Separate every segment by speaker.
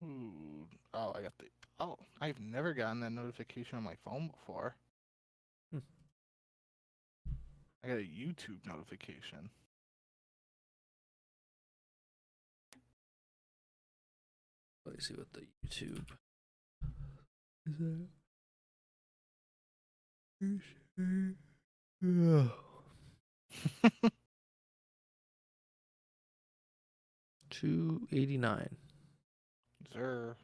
Speaker 1: Ooh. Oh, I got the. Oh, I've never gotten that notification on my phone before.
Speaker 2: Hmm.
Speaker 1: I got a YouTube notification.
Speaker 2: Let me see what the YouTube is that. Yeah. 289.
Speaker 1: Sir.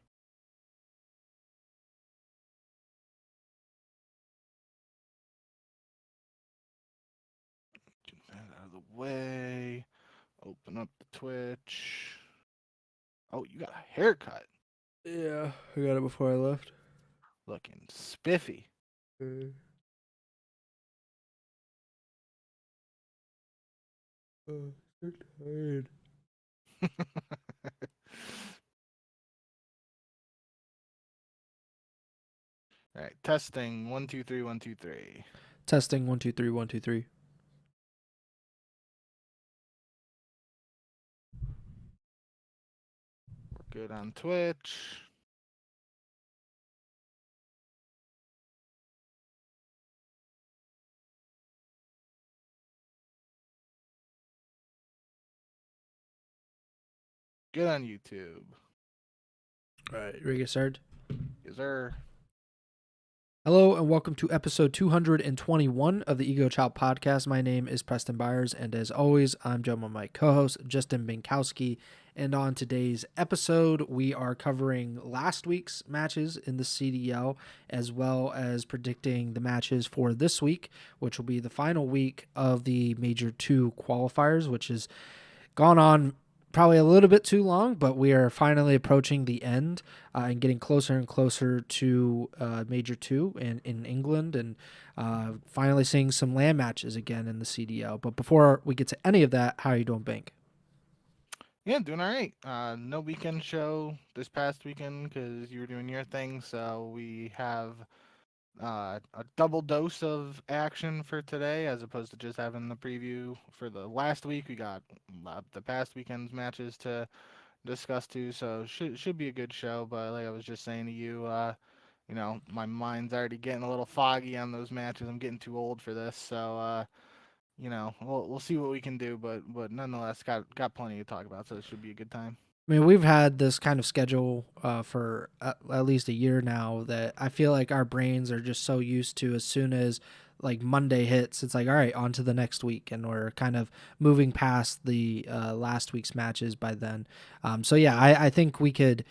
Speaker 1: Get that out of the way. Open up the Twitch. Oh, you got a haircut.
Speaker 2: Yeah, I got it before I left.
Speaker 1: Looking spiffy.
Speaker 2: So tired.
Speaker 1: All right, testing. 1 2 3 1 2 3.
Speaker 2: Testing 1 2 3 1 2 3.
Speaker 1: We're good on Twitch. Good on YouTube.
Speaker 2: All right, ready to get started?
Speaker 1: Yes, sir.
Speaker 2: Hello and welcome to episode 221 of the Ego Chall Podcast. My name is Preston Byers, and as always, I'm joined by my co-host Justin Binkowski. And on today's episode, we are covering last week's matches in the CDL, as well as predicting the matches for this week, which will be the final week of the Major 2 qualifiers, which has gone on probably a little bit too long, but we are finally approaching the end and getting closer and closer to Major 2 in England, and finally seeing some land matches again in the CDL. But before we get to any of that, how are you doing, Bank?
Speaker 1: Yeah, doing all right. No weekend show this past weekend because you were doing your thing. So we have a double dose of action for today, as opposed to just having the preview for the last week. We got the past weekend's matches to discuss too. So should be a good show. But like I was just saying to you, my mind's already getting a little foggy on those matches. I'm getting too old for this. So we'll see what we can do, but nonetheless, got plenty to talk about, so it should be a good time.
Speaker 2: I mean, we've had this kind of schedule for at least a year now that I feel like our brains are just so used to as soon as like Monday hits, it's like, all right, on to the next week. And we're kind of moving past the last week's matches by then. So, yeah, I think we could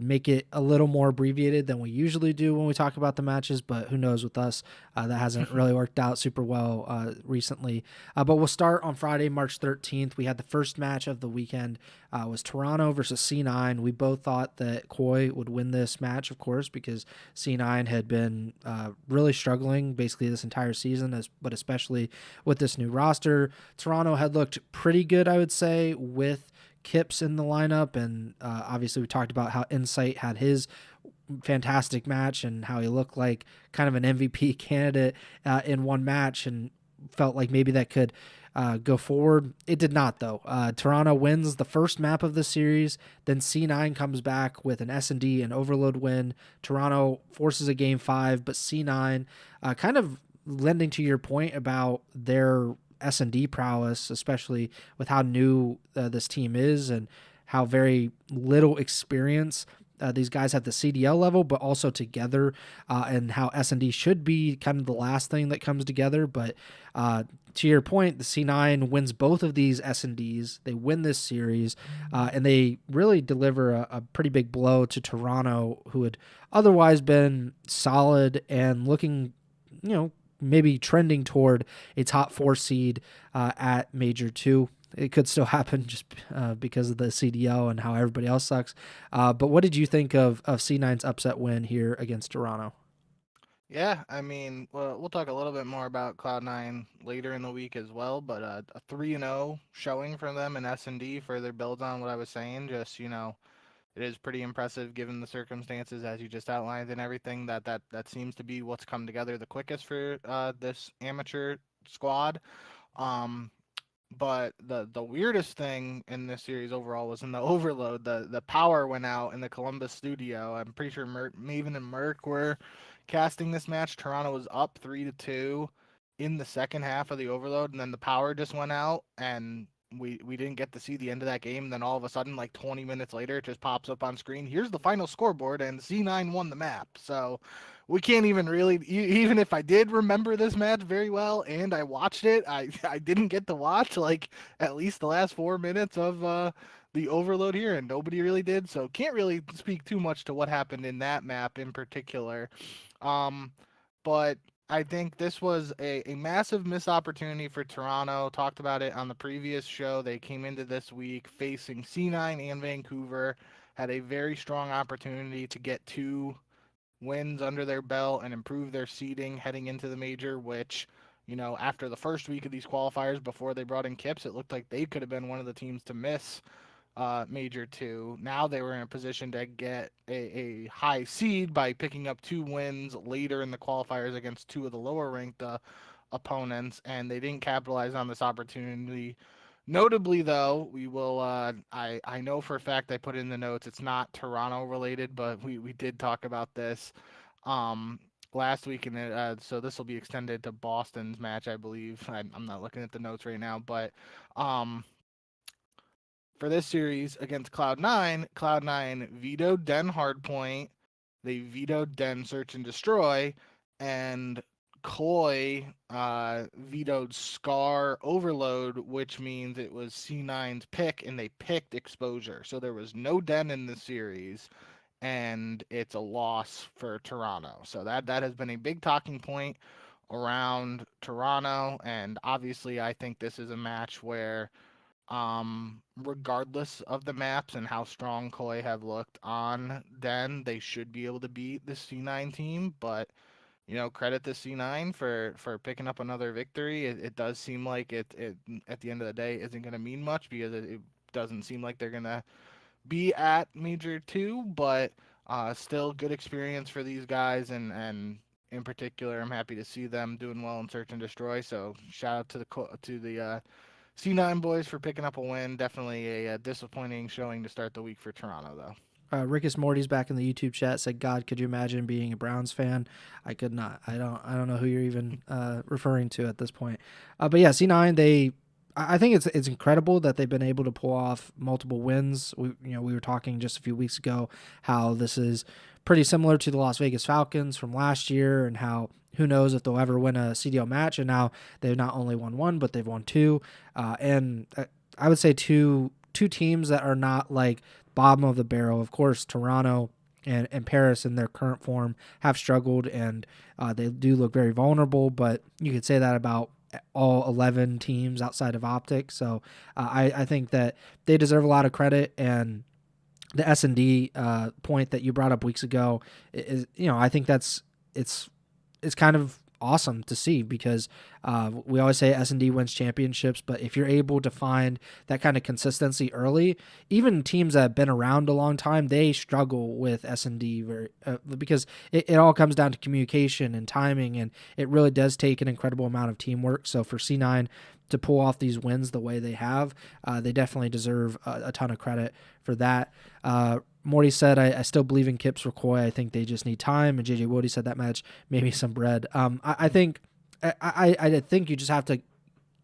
Speaker 2: make it a little more abbreviated than we usually do when we talk about the matches. But who knows with us? That hasn't really worked out super well recently. But we'll start on Friday, March 13th. We had the first match of the weekend. Was Toronto versus C9. We both thought that Koi would win this match, of course, because C9 had been really struggling basically this entire season, but especially with this new roster. Toronto had looked pretty good, I would say, with Kips in the lineup, and obviously we talked about how Insight had his fantastic match and how he looked like kind of an MVP candidate in one match, and felt like maybe that could go forward. It did not, though. Toronto wins the first map of the series. Then C9 comes back with an S&D and overload win. Toronto forces a game 5, but C9 kind of lending to your point about their S&D prowess, especially with how new this team is and how very little experience these guys at the CDL level, but also together, and how S&D should be kind of the last thing that comes together. But to your point, the C9 wins both of these S&Ds. They win this series, and they really deliver a pretty big blow to Toronto, who had otherwise been solid and looking, maybe trending toward a top 4 seed at Major 2. It could still happen just because of the CDL and how everybody else sucks. But what did you think of C9's upset win here against Toronto?
Speaker 1: Yeah, I mean, well, we'll talk a little bit more about Cloud9 later in the week as well, but a 3-0 showing from them in S&D further builds on what I was saying. Just, it is pretty impressive given the circumstances as you just outlined and everything. That seems to be what's come together the quickest for this amateur squad. Um, But the weirdest thing in this series overall was in the overload. The power went out in the Columbus studio. I'm pretty sure Maven and Merc were casting this match. Toronto was up 3-2 in the second half of the overload, and then the power just went out, and we didn't get to see the end of that game. And then all of a sudden, like 20 minutes later, it just pops up on screen. Here's the final scoreboard, and C9 won the map. So we can't even really, even if I did remember this match very well and I watched it, I didn't get to watch like at least the last 4 minutes of the overload here, and nobody really did, so can't really speak too much to what happened in that map in particular. um but I think this was a massive missed opportunity for Toronto. Talked about it on the previous show. They came into this week facing C9 and Vancouver, had a very strong opportunity to get two wins under their belt and improve their seeding heading into the major, which, after the first week of these qualifiers before they brought in Kips, it looked like they could have been one of the teams to miss major two. Now they were in a position to get a high seed by picking up two wins later in the qualifiers against two of the lower ranked opponents, and they didn't capitalize on this opportunity. Notably, though, we will. I know for a fact I put in the notes. It's not Toronto related, but we did talk about this um, last week, and so this will be extended to Boston's match, I believe. I'm not looking at the notes right now, but um, for this series against Cloud9 vetoed Den Hardpoint. They vetoed Den Search and Destroy, and Koi vetoed Scar Overload, which means it was C9's pick, and they picked Exposure. So there was no Den in the series, and it's a loss for Toronto. So that has been a big talking point around Toronto, and obviously I think this is a match where regardless of the maps and how strong Koi have looked on Den, they should be able to beat the C9 team. But credit to C9 for picking up another victory. It does seem like it at the end of the day isn't going to mean much because it doesn't seem like they're going to be at Major 2, but still good experience for these guys, and in particular, I'm happy to see them doing well in Search and Destroy. So shout out to the C9 boys for picking up a win. Definitely a disappointing showing to start the week for Toronto, though.
Speaker 2: Rickus Morty's back in the YouTube chat said, "God, could you imagine being a Browns fan?" I could not. I don't know who you're even referring to at this point. But yeah, C9. I think it's incredible that they've been able to pull off multiple wins. We were talking just a few weeks ago how this is pretty similar to the Las Vegas Falcons from last year, and how who knows if they'll ever win a CDL match. And now they've not only won one, but they've won two. And I would say two teams that are not like bottom of the barrel. Of course, Toronto and Paris in their current form have struggled, and they do look very vulnerable, but you could say that about all 11 teams outside of OpTic. So I think that they deserve a lot of credit, and the S&D point that you brought up weeks ago is, I think it's kind of awesome to see, because we always say S&D wins championships, but if you're able to find that kind of consistency early, even teams that have been around a long time, they struggle with S&D because it all comes down to communication and timing, and it really does take an incredible amount of teamwork. So for C9 to pull off these wins the way they have, they definitely deserve a ton of credit for that. Morty said, I still believe in Kips for Koi. I think they just need time. And JJ Woody said that match, maybe some bread. I think you just have to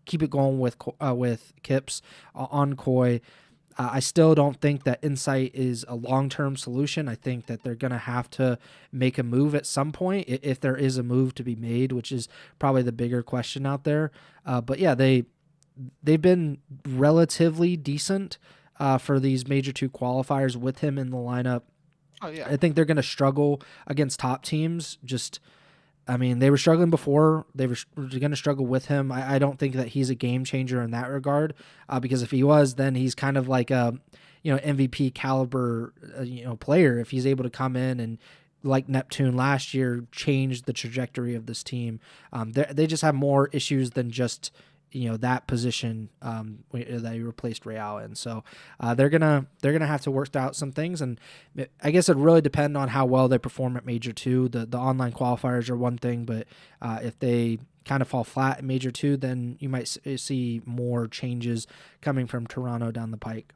Speaker 2: keep it going with Kips on Koi. I still don't think that Insight is a long-term solution. I think that they're going to have to make a move at some point, if there is a move to be made, which is probably the bigger question out there. But yeah, they've been relatively decent for these major two qualifiers with him in the lineup.
Speaker 1: Oh yeah,
Speaker 2: I think they're going to struggle against top teams. They were struggling before. They were going to struggle with him. I don't think that he's a game changer in that regard, because if he was, then he's kind of like a MVP caliber player. If he's able to come in and, like Neptune last year, change the trajectory of this team. They just have more issues than just that position that he replaced Real in. So they're gonna have to work out some things, and I guess it really depend on how well they perform at Major Two. The online qualifiers are one thing, but if they kind of fall flat in Major Two, then you might see more changes coming from Toronto down the pike.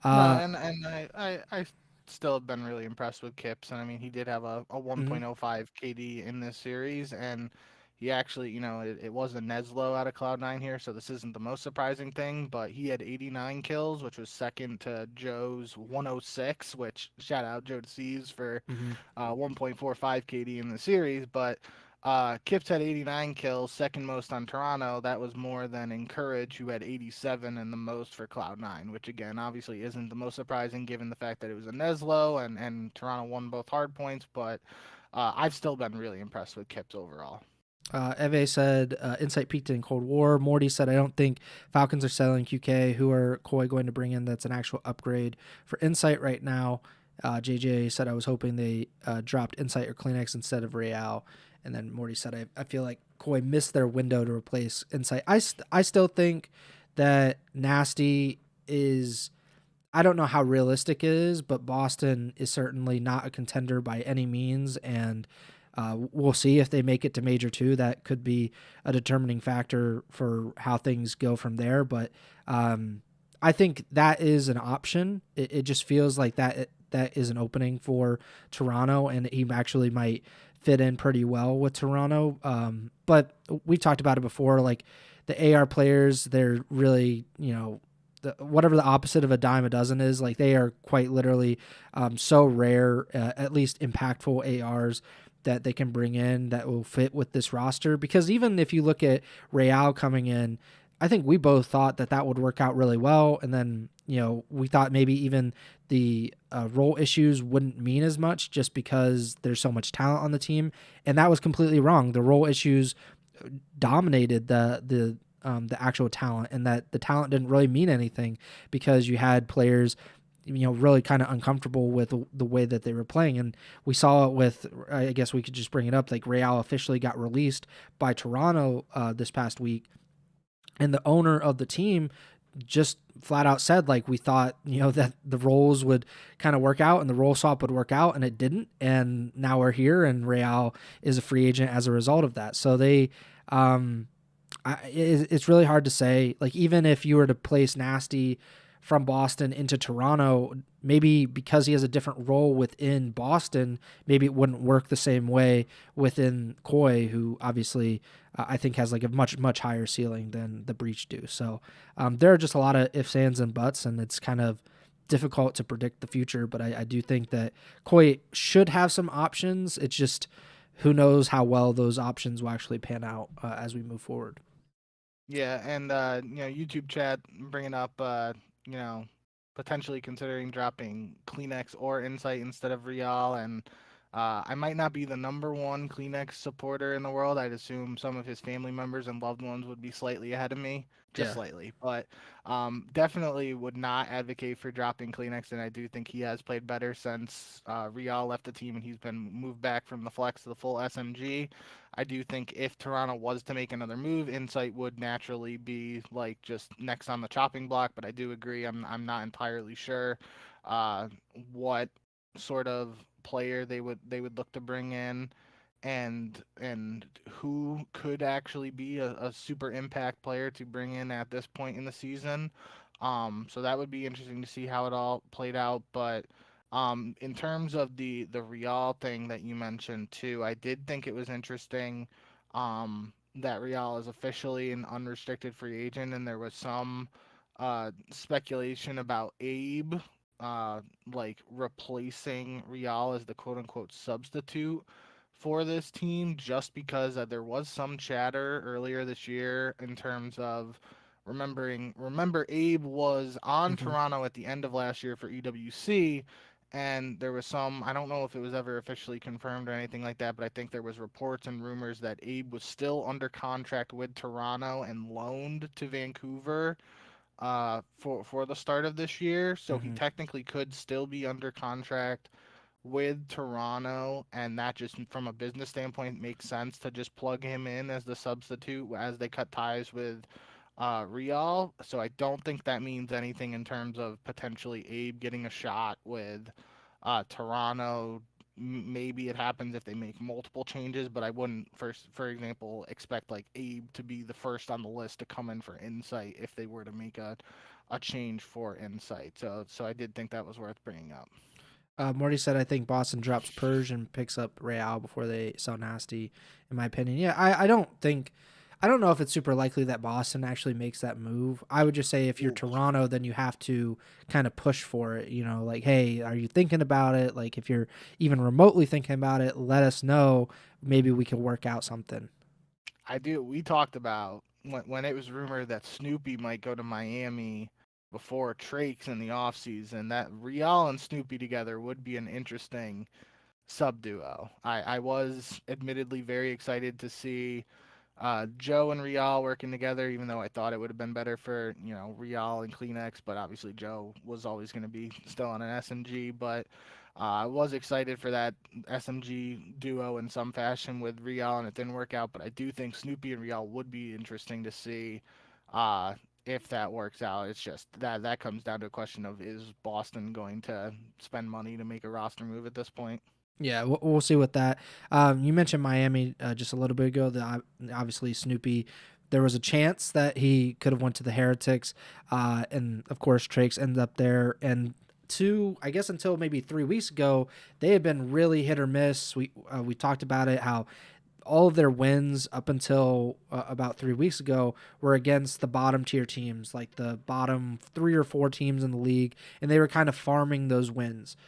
Speaker 1: No,
Speaker 2: Uh,
Speaker 1: and I still have been really impressed with Kips, and I mean he did have a
Speaker 2: mhm,
Speaker 1: 1.05 KD in this series, and he actually, it was a Neslo out of Cloud9 here, so this isn't the most surprising thing, but he had 89 kills, which was second to Joe's 106, which shout out Joe DeCeves for
Speaker 2: mhm.
Speaker 1: 1.45 KD in the series, but Kips had 89 kills, second most on Toronto. That was more than Encourage, who had 87 and the most for Cloud9, which again, obviously isn't the most surprising given the fact that it was a Neslo and Toronto won both hard points, but I've still been really impressed with Kips overall.
Speaker 2: Eve said, Insight peaked in Cold War. Morty said, I don't think Falcons are selling QK. Who are Koi going to bring in that's an actual upgrade for Insight right now? JJ said, I was hoping they dropped Insight or Kleenex instead of Real. And then Morty said, I feel like Koi missed their window to replace Insight. I still think that Nasty is. I don't know how realistic it is, but Boston is certainly not a contender by any means. And we'll see if they make it to Major Two. That could be a determining factor for how things go from there. But I think that is an option. It just feels like that is an opening for Toronto, and he actually might fit in pretty well with Toronto. But we've talked about it before. Like the AR players, they're really whatever the opposite of a dime a dozen is. Like they are quite literally so rare, at least impactful ARs that they can bring in that will fit with this roster. Because even if you look at Real coming in, I think we both thought that would work out really well. And then, we thought maybe even the role issues wouldn't mean as much just because there's so much talent on the team. And that was completely wrong. The role issues dominated the actual talent, and that the talent didn't really mean anything because you had players really kind of uncomfortable with the way that they were playing. And we saw it with, I guess we could just bring it up, like Real officially got released by Toronto this past week, and the owner of the team just flat out said, like, we thought that the roles would kind of work out and the role swap would work out, and it didn't. And now we're here, and Real is a free agent as a result of that. So they it's really hard to say. Like, even if you were to place Nasty from Boston into Toronto, maybe because he has a different role within Boston, maybe it wouldn't work the same way within Koi, who obviously I think has like a much, much higher ceiling than the Breach do. So there are just a lot of ifs, ands, and buts, and it's kind of difficult to predict the future. But I do think that Koi should have some options. It's just who knows how well those options will actually pan out as we move forward.
Speaker 1: Yeah, and YouTube chat bringing up you know potentially considering dropping Kleenex or Insight instead of Real, and I might not be the number one Kleenex supporter in the world. I'd assume some of his family members and loved ones would be slightly ahead of me, just
Speaker 2: Yeah.
Speaker 1: slightly, but definitely would not advocate for dropping Kleenex, and I do think he has played better since Real left the team and he's been moved back from the flex to the full SMG. I do think if Toronto was to make another move, Insight would naturally be like just next on the chopping block. But I do agree, I'm not entirely sure uh, what sort of player they would look to bring in, and who could actually be a super impact player to bring in at this point in the season. So that would be interesting to see how it all played out. But in terms of the Real thing that you mentioned too, I did think it was interesting that Real is officially an unrestricted free agent, and there was some speculation about Abe uh, like replacing Real as the quote unquote substitute for this team, just because there was some chatter earlier this year in terms of remember Abe was on
Speaker 2: Mm-hmm.
Speaker 1: Toronto at the end of last year for EWC, and there was some, I don't know if it was ever officially confirmed or anything like that, but I think there was reports and rumors that Abe was still under contract with Toronto and loaned to Vancouver for the start of this year, so he
Speaker 2: Mm-hmm.
Speaker 1: technically could still be under contract with Toronto, and that just from a business standpoint makes sense to just plug him in as the substitute as they cut ties with Real. So I don't think that means anything in terms of potentially Abe getting a shot with Toronto. Maybe it happens if they make multiple changes, but I wouldn't, for example, expect like Abe to be the first on the list to come in for Insight if they were to make a change for Insight. So I did think that was worth bringing up.
Speaker 2: Morty said, I think Boston drops Purge and picks up Real before they sell Nasty, in my opinion. Yeah, I don't think. I don't know if it's super likely that Boston actually makes that move. I would just say if you're
Speaker 1: Ooh.
Speaker 2: Toronto, then you have to kind of push for it. You know, like, hey, are you thinking about it? Like, if you're even remotely thinking about it, let us know. Maybe we can work out something.
Speaker 1: I do. We talked about when it was rumored that Snoopy might go to Miami before Trakes in the offseason, that Real and Snoopy together would be an interesting sub duo. I was admittedly very excited to see Joe and Real working together, even though I thought it would have been better for, Real and Kleenex, but obviously Joe was always going to be still on an SMG. But I was excited for that SMG duo in some fashion with Real, and it didn't work out. But I do think Snoopy and Real would be interesting to see uh, if that works out. It's just that comes down to a question of, is Boston going to spend money to make a roster move at this point?
Speaker 2: Yeah, we'll see with that. You mentioned Miami just a little bit ago. That obviously Snoopy, there was a chance that he could have went to the Heretics, and of course Trakes ended up there. And I guess until maybe 3 weeks ago, they had been really hit or miss. We talked about it, how all of their wins up until about 3 weeks ago were against the bottom tier teams, like the bottom 3 or 4 teams in the league, and they were kind of farming those wins.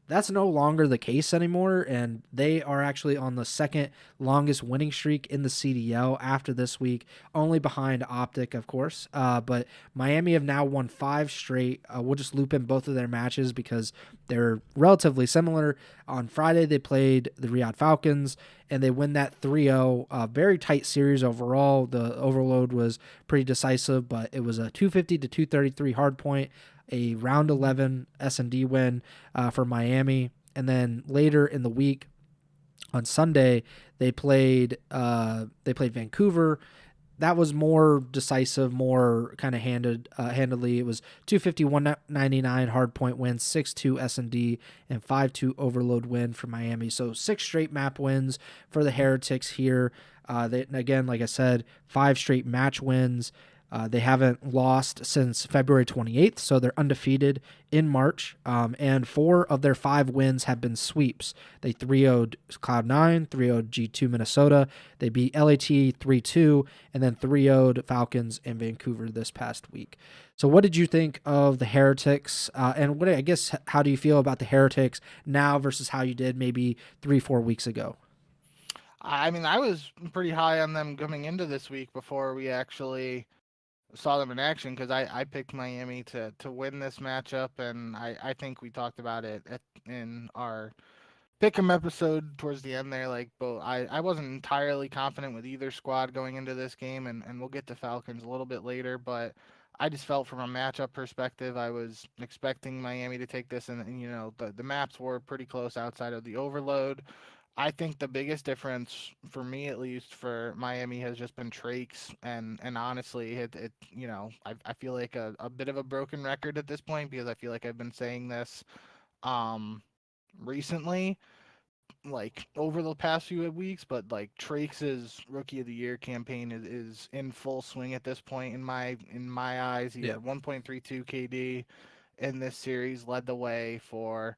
Speaker 2: That's no longer the case anymore, and they are actually on the second longest winning streak in the CDL after this week, only behind OpTic, of course. But Miami have now won 5 straight. We'll just loop in both of their matches because they're relatively similar. On Friday, they played the Riyadh Falcons, and they win that 3-0. Very tight series overall. The overload was pretty decisive, but it was a 250 to 233 hard point, a round 11 S&D win for Miami. And then later in the week on Sunday, they played Vancouver. That was more decisive, more kind of handedly. It was 250 199 hard point win, 6-2 S&D, and 5-2 overload win for Miami. So 6 straight map wins for the Heretics here. Again, like I said, 5 straight match wins. They haven't lost since February 28th, so they're undefeated in March. And 4 of their 5 wins have been sweeps. They 3-0'd Cloud9, 3-0'd G2 Minnesota. They beat LAT 3-2, and then 3-0'd Falcons and Vancouver this past week. So what did you think of the Heretics? And how do you feel about the Heretics now versus how you did maybe 3-4 weeks ago?
Speaker 1: I mean, I was pretty high on them coming into this week before we actually saw them in action because I picked Miami to win this matchup, and I think we talked about it in our pick'em episode towards the end there. Like, but I wasn't entirely confident with either squad going into this game, and we'll get to Falcons a little bit later, but I just felt from a matchup perspective, I was expecting Miami to take this, and the maps were pretty close outside of the overload. I think the biggest difference for me, at least for Miami, has just been Trakes, and honestly, I feel like a bit of a broken record at this point because I feel like I've been saying this um recently, like over the past few weeks, but like Trakes' rookie of the year campaign is in full swing at this point in my eyes. He
Speaker 2: Yeah.
Speaker 1: had 1.32 KD in this series, led the way for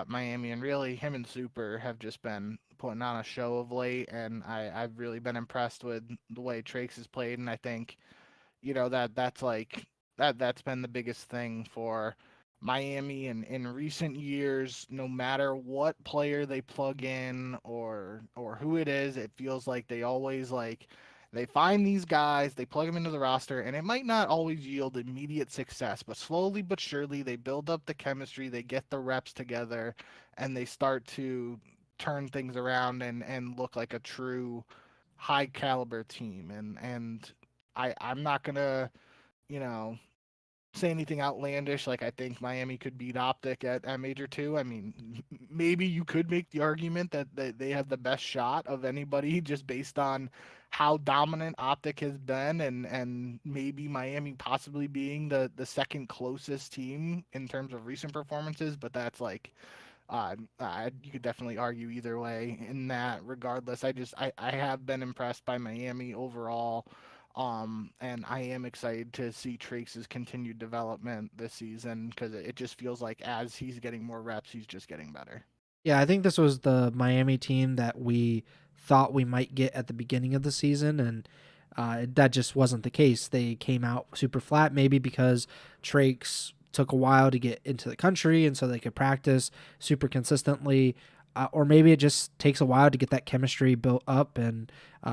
Speaker 1: Miami, and really him and Super have just been putting on a show of late, and I've really been impressed with the way Trakes has played, and I think that's been the biggest thing for Miami in recent years. No matter what player they plug in or who it is, it feels like they always they find these guys, they plug them into the roster, and it might not always yield immediate success, but slowly but surely they build up the chemistry, they get the reps together, and they start to turn things around and look like a true high caliber team. And I'm not gonna, you know, say anything outlandish. Like, I think Miami could beat OpTic at Major Two. I mean, maybe you could make the argument that they have the best shot of anybody just based on how dominant OpTic has been, and maybe Miami possibly being the second closest team in terms of recent performances, but that's like you could definitely argue either way in that. Regardless, I have been impressed by Miami overall, and I am excited to see Trace's continued development this season because it just feels like as he's getting more reps, he's just getting better.
Speaker 2: Yeah, I think this was the Miami team that we thought we might get at the beginning of the season, and that just wasn't the case. They came out super flat, maybe because Trakes took a while to get into the country, and so they could practice super consistently. Or maybe it just takes a while to get that chemistry built up, and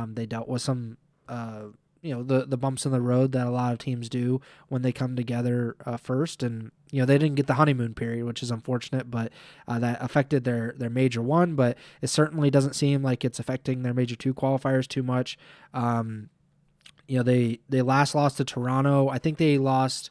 Speaker 2: they dealt with some, the bumps in the road that a lot of teams do when they come together first, and they didn't get the honeymoon period, which is unfortunate, but that affected their major one. But it certainly doesn't seem like it's affecting their major two qualifiers too much. They last lost to Toronto. I think they lost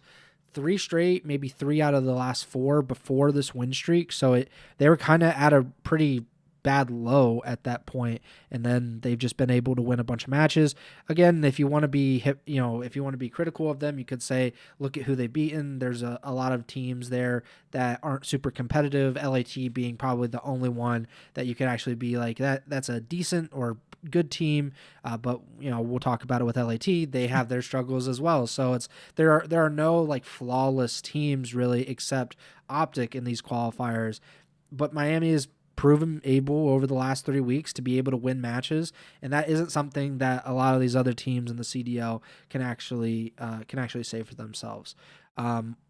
Speaker 2: three straight, maybe three out of the last four before this win streak. So they were kind of at a pretty bad low at that point, and then they've just been able to win a bunch of matches. Again, if you want to be if you want to be critical of them, you could say look at who they've beaten. There's a lot of teams there that aren't super competitive, LAT being probably the only one that you could actually be like that's a decent or good team, but we'll talk about it with LAT. They have their struggles as well, so there are no like flawless teams really except OpTic in these qualifiers. But Miami is proven able over the last 3 weeks to be able to win matches, and that isn't something that a lot of these other teams in the CDL can actually say for themselves.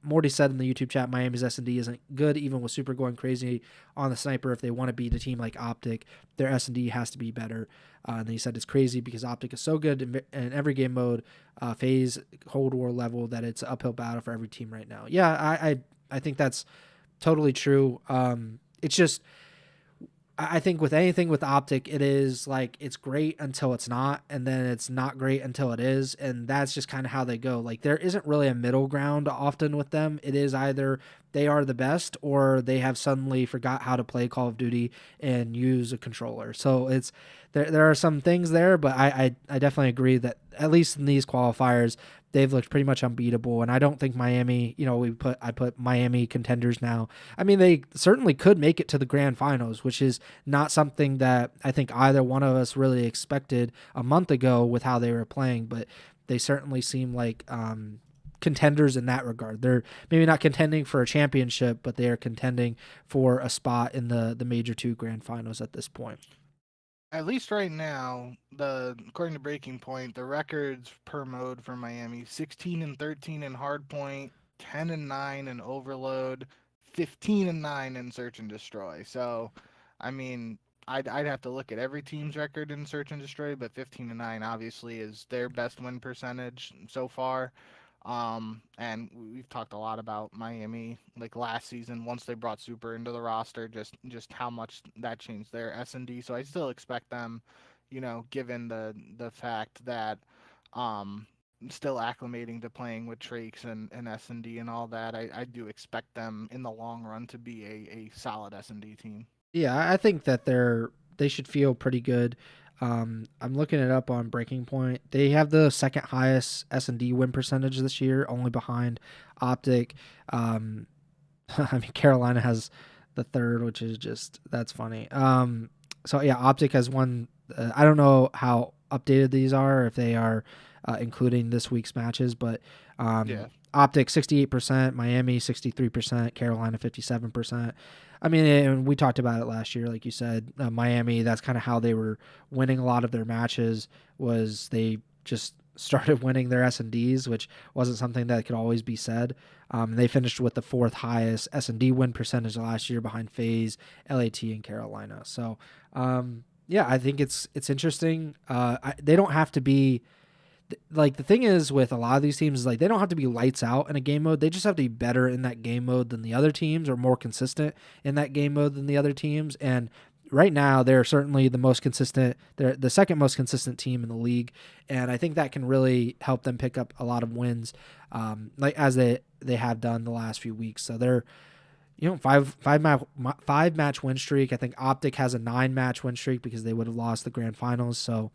Speaker 2: Morty said in the YouTube chat, Miami's S&D isn't good, even with Super going crazy on the sniper. If they want to beat a team like OpTic, their S&D has to be better. And then he said it's crazy because OpTic is so good in every game mode, phase, Cold War level, that it's an uphill battle for every team right now. Yeah, I think that's totally true. It's just, I think with anything with OpTic, it is like it's great until it's not, and then it's not great until it is, and that's just kind of how they go. Like there isn't really a middle ground often with them. It is either they are the best or they have suddenly forgot how to play Call of Duty and use a controller. So it's there are some things there, but I definitely agree that at least in these qualifiers, they've looked pretty much unbeatable. And I don't think Miami, I put Miami contenders now. I mean, they certainly could make it to the grand finals, which is not something that I think either one of us really expected a month ago with how they were playing, but they certainly seem like contenders in that regard. They're maybe not contending for a championship, but they are contending for a spot in the major two grand finals at this point.
Speaker 1: At least right now, according to Breaking Point, the records per mode for Miami: 16-13 in Hardpoint, 10-9 in Overload, 15-9 in Search and Destroy. So, I mean, I'd have to look at every team's record in Search and Destroy, but 15-9 obviously is their best win percentage so far. And we've talked a lot about Miami like last season once they brought Super into the roster, just how much that changed their S&D. So I still expect them, given the fact that still acclimating to playing with Trakes and S&D and all that, I do expect them in the long run to be a solid S&D team.
Speaker 2: Yeah, I think that they should feel pretty good. I'm looking it up on Breaking Point. They have the second highest S&D win percentage this year, only behind OpTic. I mean, Carolina has the third, which is that's funny. So yeah, OpTic has won. I don't know how updated these are, if they are including this week's matches, but
Speaker 1: Yeah.
Speaker 2: OpTic 68%, Miami 63%, Carolina 57%. I mean, and we talked about it last year, like you said, Miami. That's kind of how they were winning a lot of their matches. Was they just started winning their S&Ds, which wasn't something that could always be said. They finished with the fourth highest S&D win percentage last year, behind FaZe, LAT, and Carolina. So, yeah, I think it's interesting. They don't have to be. Like the thing is with a lot of these teams is like they don't have to be lights out in a game mode. They just have to be better in that game mode than the other teams, or more consistent in that game mode than the other teams. And right now they're certainly the most consistent. They're the second most consistent team in the league, and I think that can really help them pick up a lot of wins, like as they have done the last few weeks. So they're five match win streak. I think OpTic has a 9 match win streak because they would have lost the grand finals. So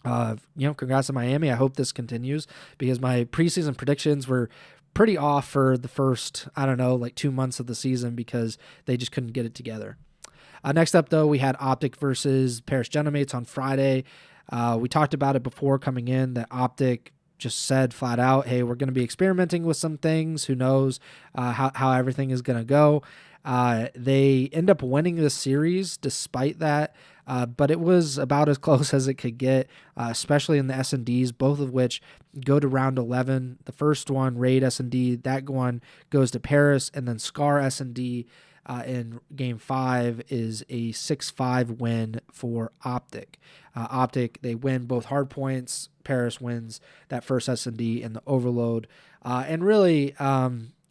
Speaker 2: Congrats to Miami. I hope this continues because my preseason predictions were pretty off for the first, I don't know, like 2 months of the season because they just couldn't get it together. Next up, though, we had OpTic versus Paris Genomates on Friday. We talked about it before coming in that OpTic just said flat out, hey, we're going to be experimenting with some things. Who knows how everything is going to go. They end up winning this series despite that, but it was about as close as it could get, especially in the S&Ds, both of which go to round 11. The first one, Raid S&D, that one goes to Paris, and then Scar S&D in Game 5 is a 6-5 win for OpTic. OpTic, they win both hard points. Paris wins that first S&D in the overload. And really,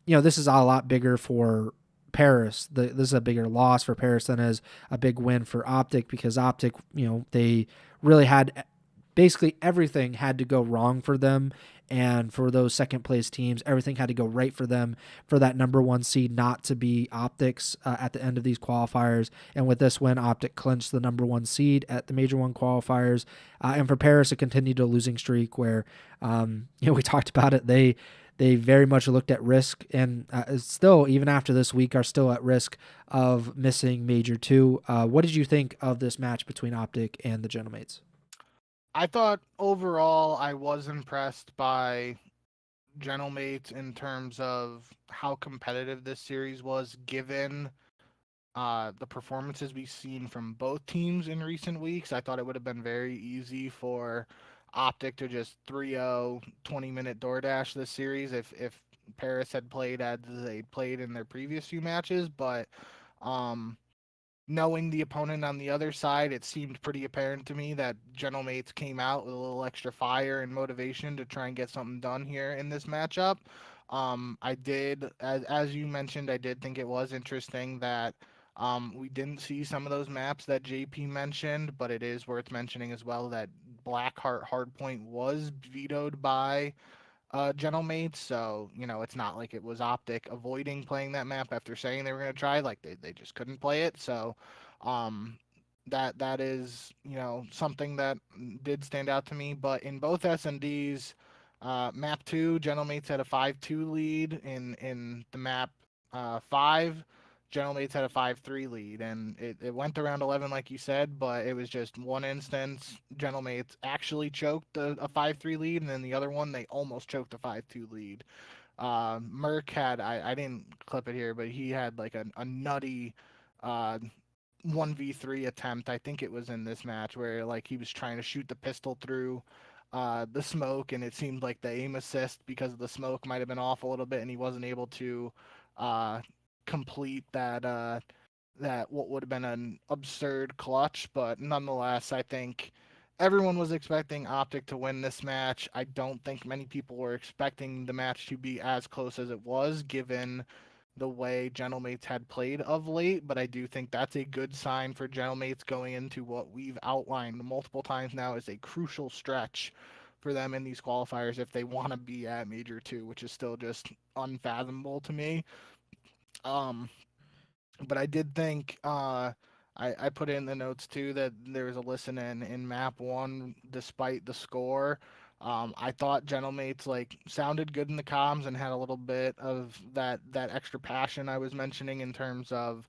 Speaker 2: this is a lot bigger for Paris. This is a bigger loss for Paris than is a big win for OpTic because OpTic, they really had basically everything had to go wrong for them. And for those second place teams, everything had to go right for them for that number one seed not to be OpTic's at the end of these qualifiers. And with this win, OpTic clinched the number one seed at the Major One qualifiers. And for Paris, it continued a losing streak where, we talked about it. They very much looked at risk and still, even after this week, are still at risk of missing Major 2. What did you think of this match between OpTic and the Genomates?
Speaker 1: I thought overall I was impressed by Gentlemates in terms of how competitive this series was, given the performances we've seen from both teams in recent weeks. I thought it would have been very easy for OpTic to just 3-0 20-minute DoorDash this series if Paris had played as they played in their previous few matches, but um, knowing the opponent on the other side, it seemed pretty apparent to me that Gentlemates came out with a little extra fire and motivation to try and get something done here in this matchup. I did, as you mentioned, I did think it was interesting that we didn't see some of those maps that JP mentioned, but it is worth mentioning as well that Blackheart Hardpoint was vetoed by Gentlemates, so it's not like it was OpTic avoiding playing that map after saying they were going to try. Like they just couldn't play it. So um, that is something that did stand out to me. But in both S&Ds, map 2, Gentlemates had a 5-2 lead. In the map 5, Gentlemates had a 5-3 lead, and it went to round 11 like you said, but it was just one instance Gentlemates actually choked a 5-3 lead, and then the other one they almost choked a 5-2 lead. Merc had, I didn't clip it here, but he had like a nutty uh, 1v3 attempt. I think it was in this match where like he was trying to shoot the pistol through the smoke, and it seemed like the aim assist because of the smoke might have been off a little bit, and he wasn't able to uh, complete that what would have been an absurd clutch. But nonetheless, I think everyone was expecting OpTic to win this match. I don't think many people were expecting the match to be as close as it was, given the way Gentlemates had played of late, but I do think that's a good sign for Gentlemates going into what we've outlined multiple times now as a crucial stretch for them in these qualifiers if they want to be at Major 2, which is still just unfathomable to me. Um, but I did think I put in the notes too that there was a listen in map 1 despite the score. I thought Gentlemates like sounded good in the comms and had a little bit of that extra passion I was mentioning in terms of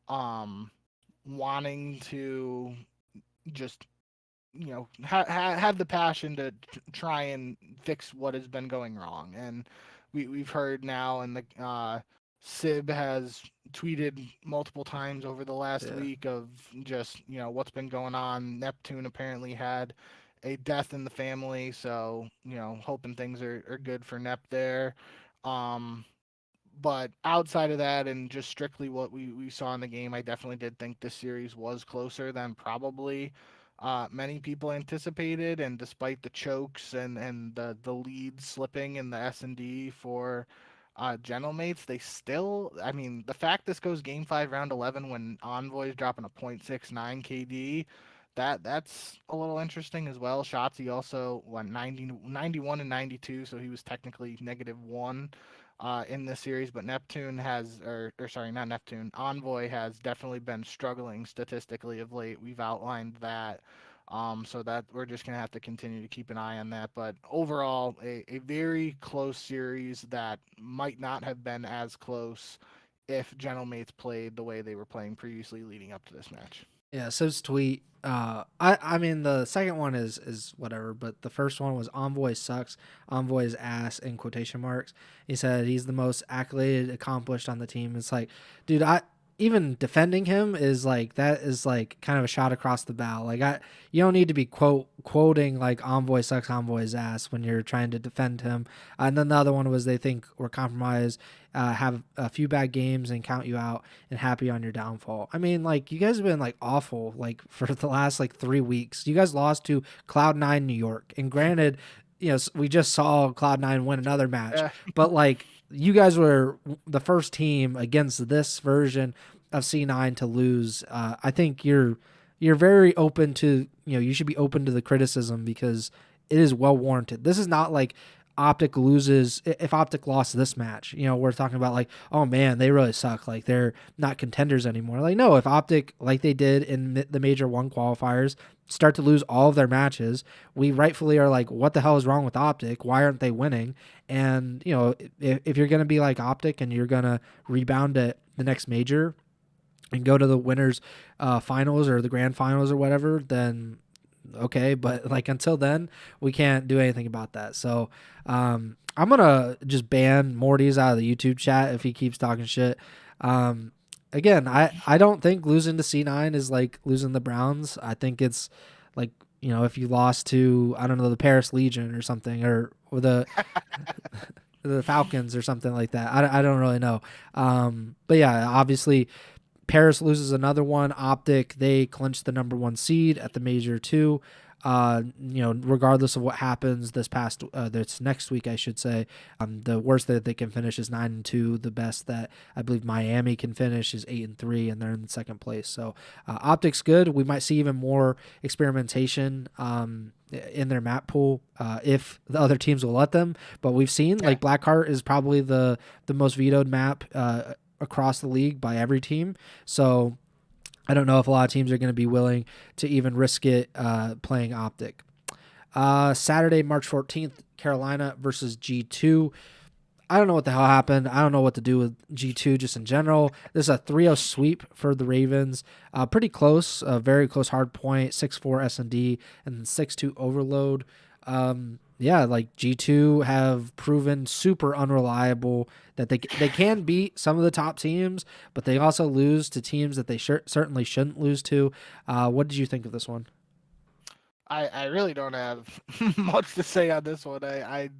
Speaker 1: um, wanting to just have the passion to try and fix what has been going wrong. And we've heard now, and the Sib has tweeted multiple times over the last
Speaker 2: Yeah.
Speaker 1: week of just what's been going on. Neptune apparently had a death in the family, so hoping things are good for Nep there. Um, but outside of that, and just strictly what we saw in the game, I definitely did think this series was closer than probably many people anticipated. And despite the chokes and the lead slipping in the S&D for Gentlemates, they still, I mean, the fact this goes game 5, round 11 when Envoy's dropping a 0.69 KD, that's a little interesting as well. Shotzi also went 91 and 92, so he was technically -1 in this series, but Neptune has, or sorry, not Neptune, Envoy has definitely been struggling statistically of late. We've outlined that. So that we're just gonna have to continue to keep an eye on that. But overall, a very close series that might not have been as close if General Mates played the way they were playing previously leading up to this match.
Speaker 2: Yeah, so tweet. I mean the second one is whatever, but the first one was Envoy sucks, Envoy's ass in quotation marks. He said he's the most accoladed, accomplished on the team. It's like, dude, I even defending him is like that is like kind of a shot across the bow. Like you don't need to be quoting like Envoy sucks, Envoy's ass when you're trying to defend him. And then the other one was they think we're compromised, have a few bad games and count you out and happy on your downfall. I mean, like you guys have been like awful like for the last like 3 weeks. You guys lost to Cloud9 New York, and granted, we just saw Cloud9 win another match, but like you guys were the first team against this version of C9 to lose. I think you're very open to, you should be open to the criticism because it is well warranted. This is not like OpTic loses. If OpTic lost this match, we're talking about like, oh man, they really suck. Like they're not contenders anymore. Like no, if OpTic, like they did in the Major 1 qualifiers, start to lose all of their matches, we rightfully are like, what the hell is wrong with OpTic? Why aren't they winning? And if you're going to be like OpTic and you're going to rebound at the next major and go to the winners finals or the grand finals or whatever, then okay, but like until then we can't do anything about that. So I'm gonna just ban Morty's out of the YouTube chat if he keeps talking shit. Again, I don't think losing to C9 is like losing the Browns. I think it's like, if you lost to, I don't know, the Paris Legion or something, or the the Falcons or something like that. I don't really know. But yeah, obviously Paris loses another one. OpTic, they clinch the number 1 seed at the Major 2. Regardless of what happens this next week, I should say, the worst that they can finish is 9-2. The best that I believe Miami can finish is 8-3, and they're in second place. So OpTic's good. We might see even more experimentation in their map pool if the other teams will let them. But we've seen like Blackheart is probably the most vetoed map across the league by every team. So I don't know if a lot of teams are going to be willing to even risk it playing OpTic. Saturday, March 14th, Carolina versus G2. I don't know what the hell happened. I don't know what to do with G2 just in general. This is a 3-0 sweep for the Ravens. Pretty close, very close hard point, 6-4 S&D, and 6-2 overload. Like G2 have proven super unreliable, that they can beat some of the top teams, but they also lose to teams that they certainly shouldn't lose to. What did you think of this one?
Speaker 1: I really don't have much to say on this one. I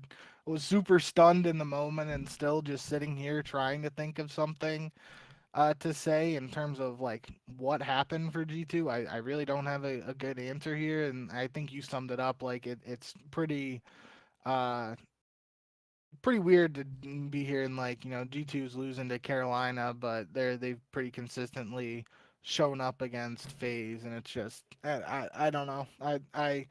Speaker 1: was super stunned in the moment and still just sitting here trying to think of something to say in terms of like what happened for G2. I really don't have a good answer here, and I think you summed it up. Like it's uh pretty weird to be hearing like, G2's losing to Carolina, but they've pretty consistently shown up against FaZe, and it's just I don't know. I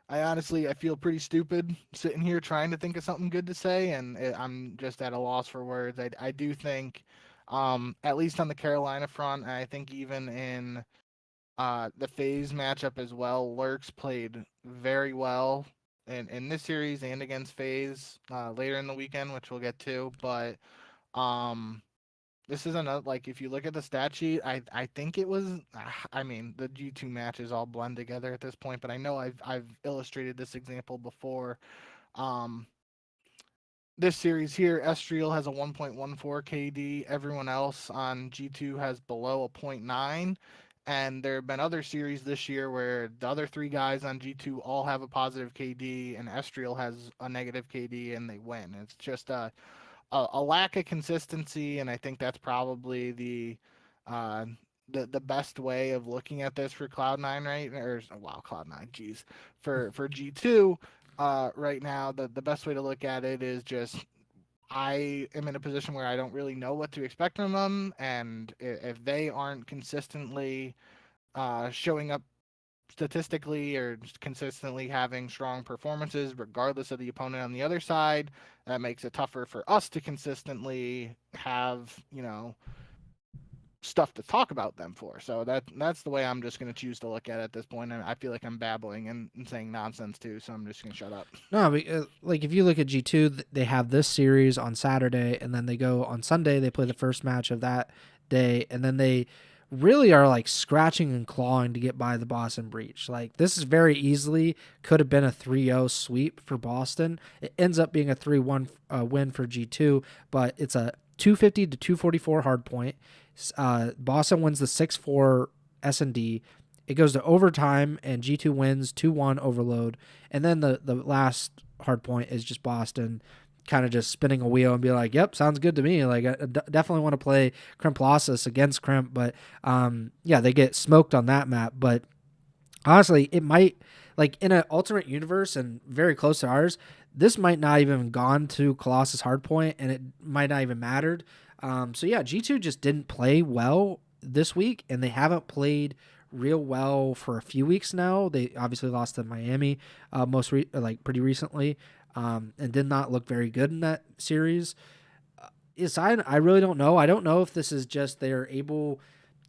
Speaker 1: honestly I feel pretty stupid sitting here trying to think of something good to say, and I'm just at a loss for words. I do think, at least on the Carolina front, and I think even in the FaZe matchup as well, Lurks played very well in this series and against FaZe later in the weekend, which we'll get to. But um, this is another, like, if you look at the stat sheet, I think it was, I mean, the G2 matches all blend together at this point, but I know I've illustrated this example before. Um, this series here, Estriel has a 1.14 KD. Everyone else on G2 has below a point 0.9. And there have been other series this year where the other 3 guys on G2 all have a positive KD, and Estriel has a negative KD, and they win. It's just a lack of consistency, and I think that's probably uh, the best way of looking at this for Cloud9, right? Or wow, Cloud9, geez, for G2 right now, the best way to look at it is just I am in a position where I don't really know what to expect from them, and if they aren't consistently showing up statistically or just consistently having strong performances regardless of the opponent on the other side, that makes it tougher for us to consistently have, stuff to talk about them for. So that's the way I'm just going to choose to look at it at this point. And I feel like I'm babbling and saying nonsense too, so I'm just going to shut up.
Speaker 2: No, but, like if you look at G2, they have this series on Saturday, and then they go on Sunday. They play the first match of that day, and then they really are like scratching and clawing to get by the Boston Breach. Like this is very easily could have been a 3-0 sweep for Boston. It ends up being a 3-1 win for G2, but it's a 250 to 244 hard point. Boston wins the 6-4 S&D. It goes to overtime, and G2 wins 2-1 overload. And then the last hard point is just Boston kind of just spinning a wheel and be like, yep, sounds good to me. Like, I definitely want to play Crimplossus against Crimp, but yeah, they get smoked on that map. But honestly, it might, like in an alternate universe and very close to ours, this might not even gone to Colossus hardpoint, and it might not even mattered. So yeah, G2 just didn't play well this week, and they haven't played real well for a few weeks now. They obviously lost to Miami pretty recently, and did not look very good in that series. I really don't know. I don't know if this is just they're able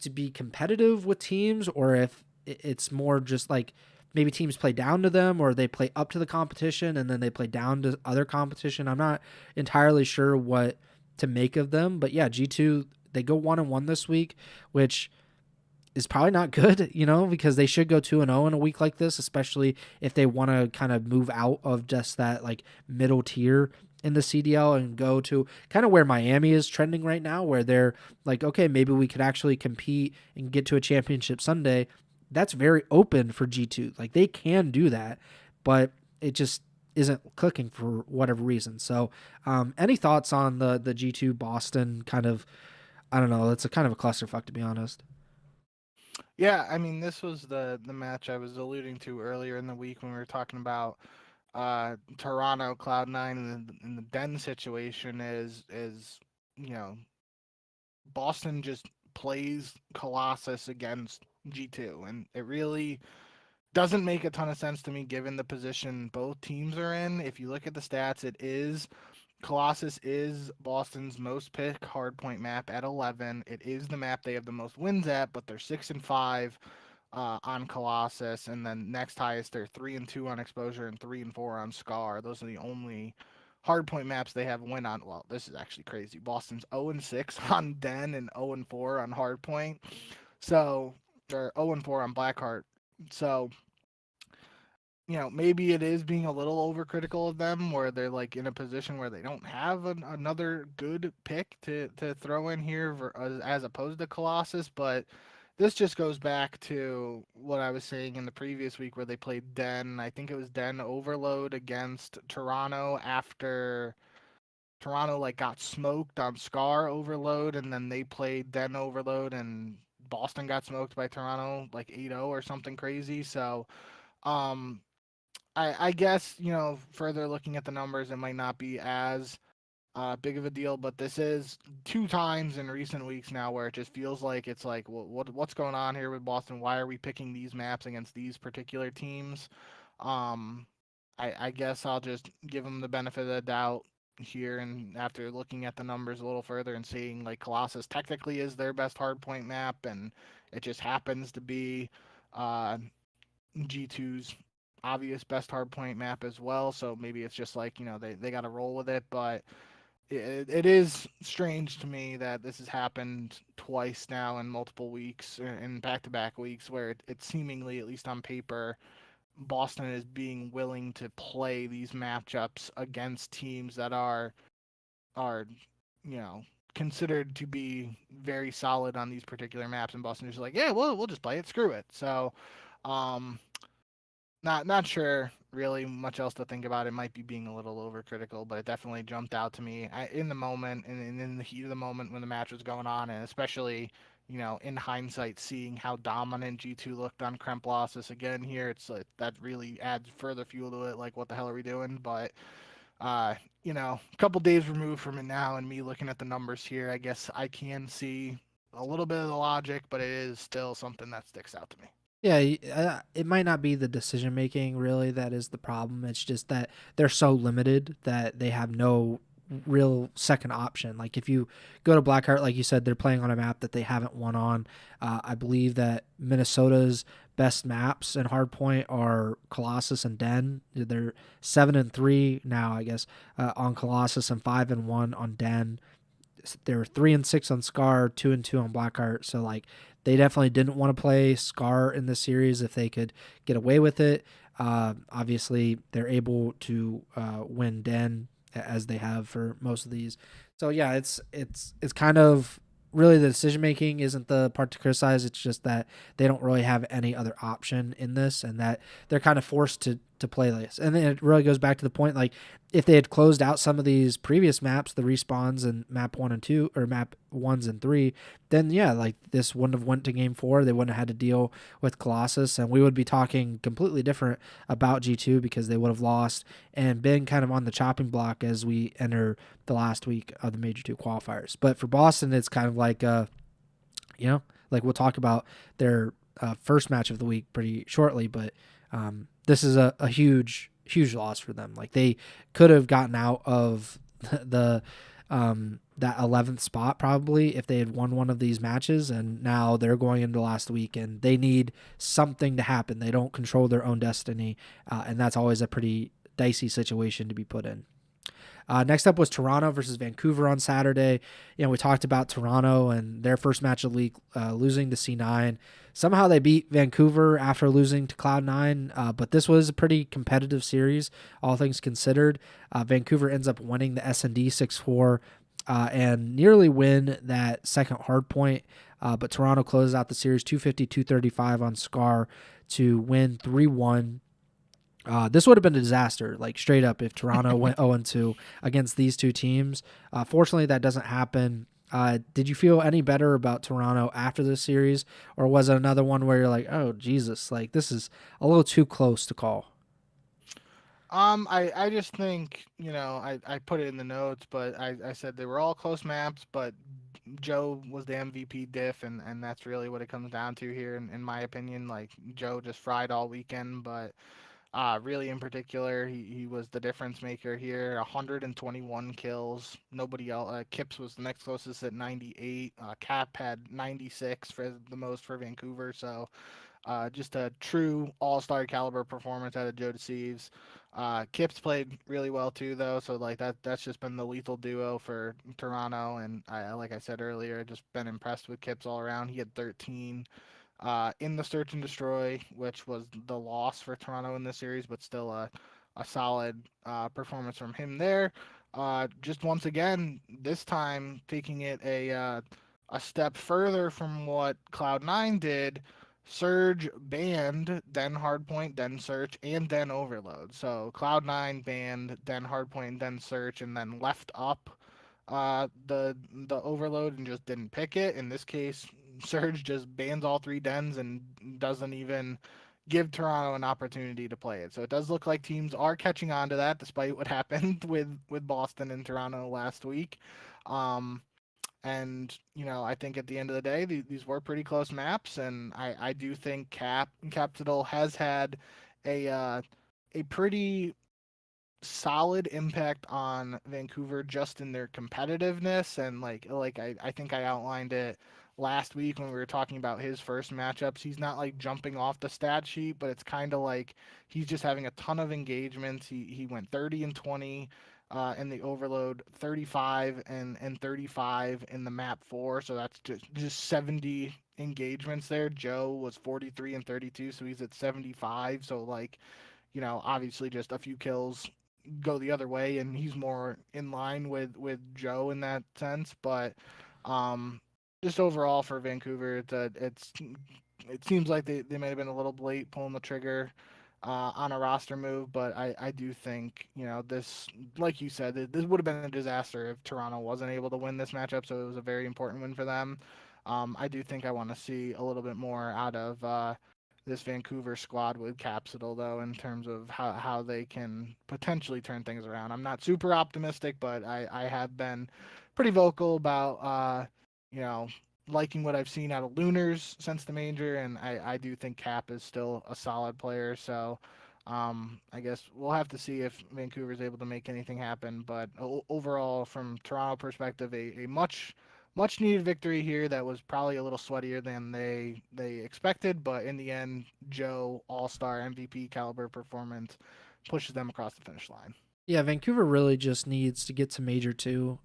Speaker 2: to be competitive with teams, or if it's more just like maybe teams play down to them, or they play up to the competition and then they play down to other competition. I'm not entirely sure what to make of them, but yeah, G2, they go 1-1 this week, which is probably not good, because they should go 2-0 in a week like this, especially if they want to kind of move out of just that like middle tier in the CDL and go to kind of where Miami is trending right now, where they're like, okay, maybe we could actually compete and get to a championship Sunday. That's very open for G2. Like they can do that, but it just isn't clicking for whatever reason. So any thoughts on the G2 Boston kind of, I don't know, it's a kind of a clusterfuck, to be honest.
Speaker 1: Yeah, I mean, this was the match I was alluding to earlier in the week when we were talking about Toronto Cloud9, and the Den situation is you know Boston just plays Colossus against G2, and it really doesn't make a ton of sense to me given the position both teams are in. If you look at the stats, it is Colossus is Boston's most picked hardpoint map at 11. It is the map they have the most wins at, but they're 6-5 on Colossus, and then next highest they're 3-2 on Exposure and 3-4 on Scar. Those are the only hardpoint maps they have a win on. Well, this is actually crazy. Boston's 0-6 on Den and 0-4 on hardpoint. So they're 0-4 on Blackheart. So maybe it is being a little overcritical of them, where they're like in a position where they don't have another good pick to throw in here as opposed to Colossus. But this just goes back to what I was saying in the previous week where they played Den. I think it was Den Overload against Toronto after Toronto like got smoked on Scar Overload, and then they played Den Overload and Boston got smoked by Toronto like 8-0 or something crazy. So um I guess, further looking at the numbers, it might not be as big of a deal, but this is two times in recent weeks now where it just feels like it's like, well, what's going on here with Boston? Why are we picking these maps against these particular teams? Um, I guess I'll just give them the benefit of the doubt here, and after looking at the numbers a little further and seeing like Colossus technically is their best hardpoint map, and it just happens to be uh, G2's obvious best hardpoint map as well. So maybe it's just like, they got to roll with it. But it is strange to me that this has happened twice now in multiple weeks, in back to back weeks, where it seemingly, at least on paper, Boston is being willing to play these matchups against teams that are you know considered to be very solid on these particular maps, and Boston is like, yeah, we'll just play it, screw it. So um not sure really much else to think about. It might be being a little overcritical, but it definitely jumped out to me in the moment, and in the heat of the moment when the match was going on, and especially in hindsight, seeing how dominant G2 looked on Kremplossus again here. It's like that really adds further fuel to it. Like, what the hell are we doing? But a couple days removed from it now, and me looking at the numbers here, I guess I can see a little bit of the logic, but it is still something that sticks out to me.
Speaker 2: Yeah, it might not be the decision making really that is the problem. It's just that they're so limited that they have no real second option. Like if you go to Blackheart, like you said, they're playing on a map that they haven't won on. I believe that Minnesota's best maps in Hardpoint are Colossus and Den. They're 7-3 now, I guess, on Colossus and 5-1 on Den. They're 3-6 on Scar, 2-2 on Blackheart. So like they definitely didn't want to play Scar in this series if they could get away with it. Obviously, they're able to win Den as they have for most of these. So yeah, it's kind of really the decision making isn't the part to criticize. It's just that they don't really have any other option in this, and that they're kind of forced to play this. And then it really goes back to the point, like if they had closed out some of these previous maps, the respawns and map 1 and 2 or map 1s and 3, then yeah, like this wouldn't have went to game 4. They wouldn't have had to deal with Colossus, and we would be talking completely different about G2 because they would have lost and been kind of on the chopping block as we enter the last week of the Major 2 qualifiers. But for Boston, it's kind of like, like we'll talk about their first match of the week pretty shortly, but this is a huge loss for them. Like they could have gotten out of the that 11th spot probably if they had won one of these matches, and now they're going into last week and they need something to happen. They don't control their own destiny, and that's always a pretty dicey situation to be put in. Next up was Toronto versus Vancouver on Saturday. We talked about Toronto and their first match of the league, losing to C9. Somehow they beat Vancouver after losing to Cloud9, but this was a pretty competitive series, all things considered. Vancouver ends up winning the S&D 6-4 and nearly win that second hard point, but Toronto closes out the series 250-235 on Scar to win 3-1. This would have been a disaster, like straight up, if Toronto went 0-2 against these two teams. Fortunately, that doesn't happen. Did you feel any better about Toronto after this series, or was it another one where you're like, oh, Jesus, like this is a little too close to call?
Speaker 1: I just think, I put it in the notes, but I said they were all close maps, but Joe was the MVP diff, and that's really what it comes down to here, in my opinion. Like, Joe just fried all weekend, but really in particular, he was the difference maker here. 121 kills. Nobody else. Kips was the next closest at 98. Cap had 96 for the most for Vancouver, so just a true all-star caliber performance out of Joe Deceives. Kips played really well too, though. So like that's just been the lethal duo for Toronto. And like I said earlier, just been impressed with Kips all around. He had 13 in the search and destroy, which was the loss for Toronto in this series, but still a solid performance from him there. Just once again, this time taking it a step further from what Cloud9 did. Surge banned, then Hardpoint, then Search, and then Overload. So Cloud9 banned, then Hardpoint, then Search, and then left up the Overload and just didn't pick it. In this case, Surge just bans all three dens and doesn't even give Toronto an opportunity to play it. So it does look like teams are catching on to that, despite what happened with Boston and Toronto last week. And I think at the end of the day, these were pretty close maps, and I do think Capitol has had a pretty solid impact on Vancouver just in their competitiveness, and I think I outlined it last week when we were talking about his first matchups. He's not like jumping off the stat sheet, but it's kind of like he's just having a ton of engagements. He went 30 and 20 in the Overload, 35 and 35 in the map 4, so that's just 70 engagements there. Joe was 43 and 32, so he's at 75. So like, obviously just a few kills go the other way, and he's more in line with Joe in that sense. But um, just overall for Vancouver, it seems like they might have been a little late pulling the trigger on a roster move, but I do think this, like you said, this would have been a disaster if Toronto wasn't able to win this matchup. So it was a very important win for them. I do think I want to see a little bit more out of this Vancouver squad with Capsule, though, in terms of how they can potentially turn things around. I'm not super optimistic, but I have been pretty vocal about, you know, liking what I've seen out of Lunars since the major, and I do think Cap is still a solid player. So I guess we'll have to see if Vancouver's able to make anything happen. But overall, from Toronto perspective, a much needed victory here that was probably a little sweatier than they expected. But in the end, Joe All Star MVP caliber performance pushes them across the finish line.
Speaker 2: Yeah, Vancouver really just needs to get to Major Two.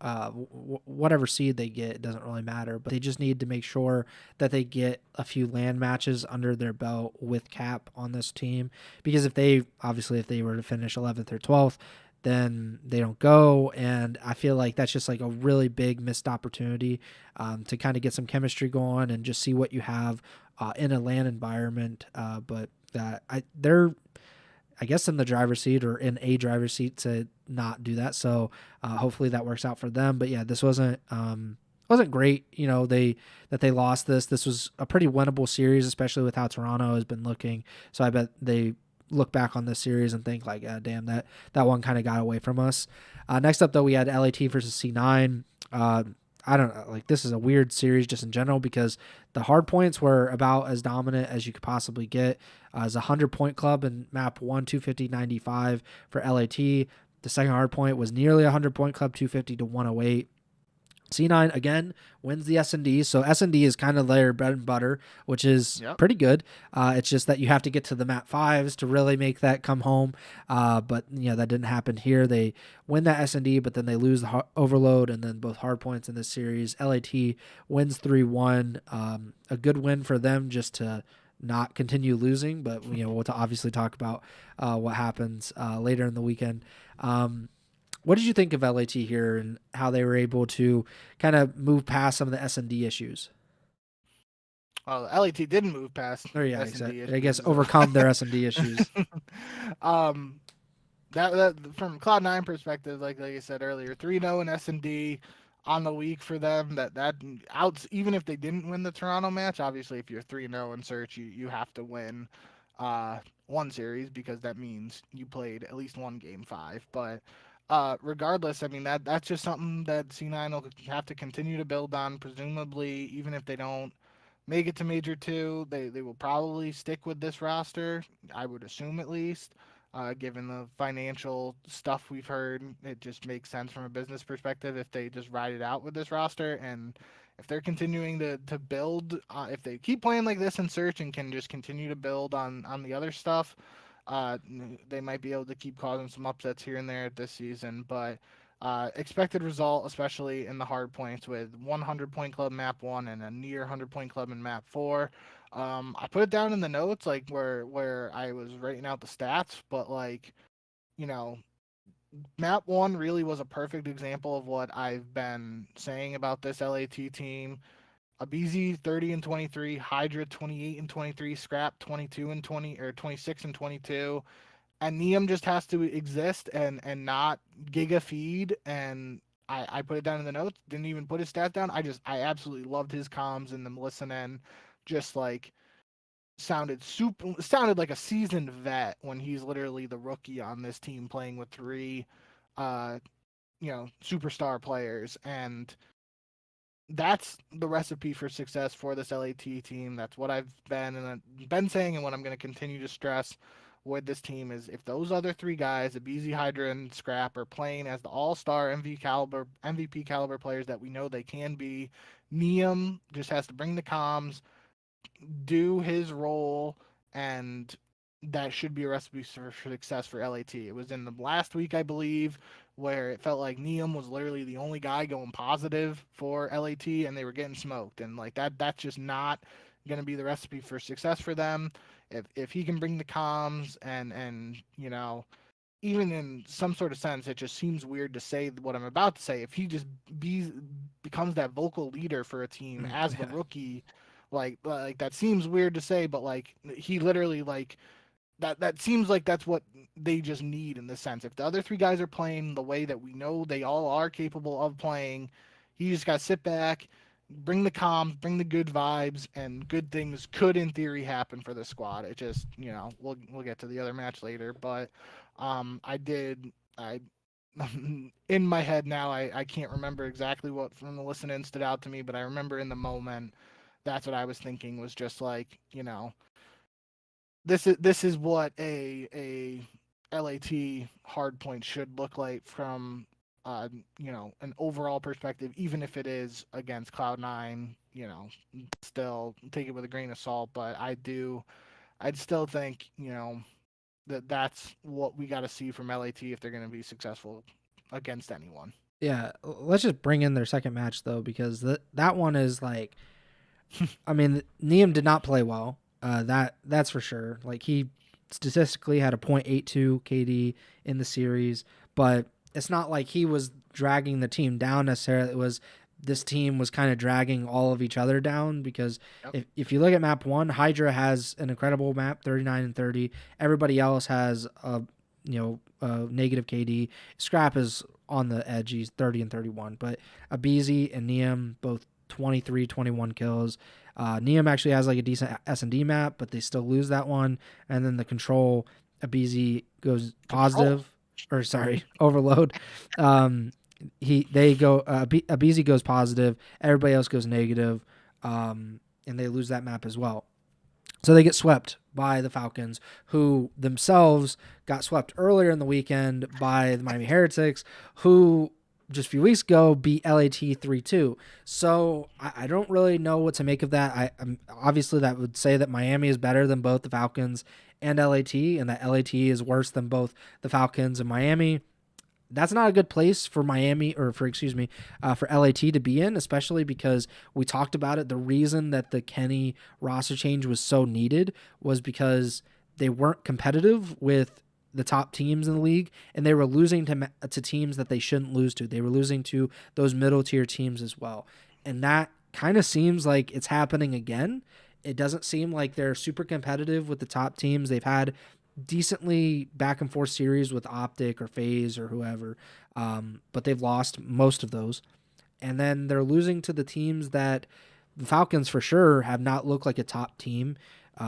Speaker 2: Whatever seed they get, it doesn't really matter. But they just need to make sure that they get a few land matches under their belt with Cap on this team. Because if they were to finish 11th or 12th, then they don't go. And I feel like that's just like a really big missed opportunity to kind of get some chemistry going and just see what you have in a land environment. But they're I guess in the driver's seat or in a driver's seat to not do that. So hopefully that works out for them. But yeah, this wasn't great. They lost this. This was a pretty winnable series, especially with how Toronto has been looking. So I bet they look back on this series and think like, damn, that one kind of got away from us. Next up though, we had LAT versus C9. I don't know. Like, this is a weird series just in general because the hard points were about as dominant as you could possibly get. As a 100-point club in map 1, 250-95 for LAT. The second hard point was nearly a 100-point club, 250 to 108. C9 again wins the S&D, so S&D is kind of their bread and butter, which is pretty good. It's just that you have to get to the map 5s to really make that come home. But that didn't happen here. They win that S&D, but then they lose the overload and then both hard points in this series. LAT wins 3-1. A good win for them just to not continue losing, but we'll obviously talk about what happens later in the weekend. What did you think of LAT here and how they were able to kind of move past some of the S&D issues?
Speaker 1: Well, LAT didn't move past
Speaker 2: S&D issues. I guess overcome their S&D issues.
Speaker 1: That from Cloud9 perspective, like I said earlier, 3-0 in S&D on the week for them. That outs, even if they didn't win the Toronto match, obviously if you're 3-0 in search, you have to win one series because that means you played at least one game 5. But regardless, I mean that's just something that C9 will have to continue to build on. Presumably, even if they don't make it to Major 2, they will probably stick with this roster. I would assume at least. Given the financial stuff we've heard, it just makes sense from a business perspective if they just ride it out with this roster. And if they're continuing to build, if they keep playing like this in search and can just continue to build on the other stuff, uh, they might be able to keep causing some upsets here and there this season. But expected result, especially in the hard points with 100-point club map 1 and a near 100-point club in map 4. I put it down in the notes like where I was writing out the stats, but like, you know, map 1 really was a perfect example of what I've been saying about this LAT team. Abizi 30 and 23, Hydra 28 and 23, Scrap 22 and 20 or 26 and 22. And Neum just has to exist and not giga feed. And I put it down in the notes, didn't even put his stats down. I absolutely loved his comms and them listening, just like sounded like a seasoned vet when he's literally the rookie on this team playing with 3 uh superstar players. And that's the recipe for success for this LAT team. That's what I've been saying, and what I'm going to continue to stress with this team is if those other 3 guys, the BZ, Hydra, and Scrap, are playing as the all-star MVP caliber players that we know they can be, Neum just has to bring the comms, do his role, and that should be a recipe for success for LAT. It was in the last week, I believe, where it felt like Neum was literally the only guy going positive for LAT, and they were getting smoked. And like that's just not going to be the recipe for success for them. If he can bring the comms and even in some sort of sense, it just seems weird to say what I'm about to say. If he just becomes that vocal leader for a team as the rookie, like that seems weird to say, but like he literally like that seems like that's what they just need in this sense. If the other 3 guys are playing the way that we know they all are capable of playing, he just got to sit back, bring the comms, bring the good vibes, and good things could in theory happen for the squad. It just, we'll get to the other match later, but I in my head now, I can't remember exactly what from the listen-in stood out to me, but I remember in the moment that's what I was thinking was just like, this is what a LAT hard point should look like from an overall perspective, even if it is against Cloud9. Still take it with a grain of salt, but I'd still think that's what we got to see from LAT if they're going to be successful against anyone.
Speaker 2: Yeah, let's just bring in their second match though, because that one is like, I mean, Neum did not play well. That's for sure. Like he statistically had a .82 KD in the series, but it's not like he was dragging the team down necessarily. It was this team was kind of dragging all of each other down because
Speaker 1: Yep.
Speaker 2: if you look at map one, Hydra has an incredible map, 39 and 30. Everybody else has a negative KD. Scrap is on the edge. He's 30 and 31, but Abizi and Neum both 23, 21 kills. Neum actually has like a decent S&D map, but they still lose that one. And then the control, Abizi goes positive, or sorry, overload. Abizi goes positive. Everybody else goes negative, and they lose that map as well. So they get swept by the Falcons, who themselves got swept earlier in the weekend by the Miami Heretics, who just a few weeks ago beat LAT 3-2. So I don't really know what to make of that. Obviously that would say that Miami is better than both the Falcons and LAT, and that LAT is worse than both the Falcons and Miami. That's not a good place for Miami or for LAT to be in, especially because we talked about it. The reason that the Kenny roster change was so needed was because they weren't competitive with the top teams in the league, and they were losing to teams that they shouldn't lose to. They were losing to those middle tier teams as well, and that kind of seems like it's happening again. It doesn't seem like they're super competitive with the top teams. They've had decently back and forth series with OpTic or FaZe or whoever, but they've lost most of those. And then they're losing to the teams that the Falcons for sure have not looked like a top team.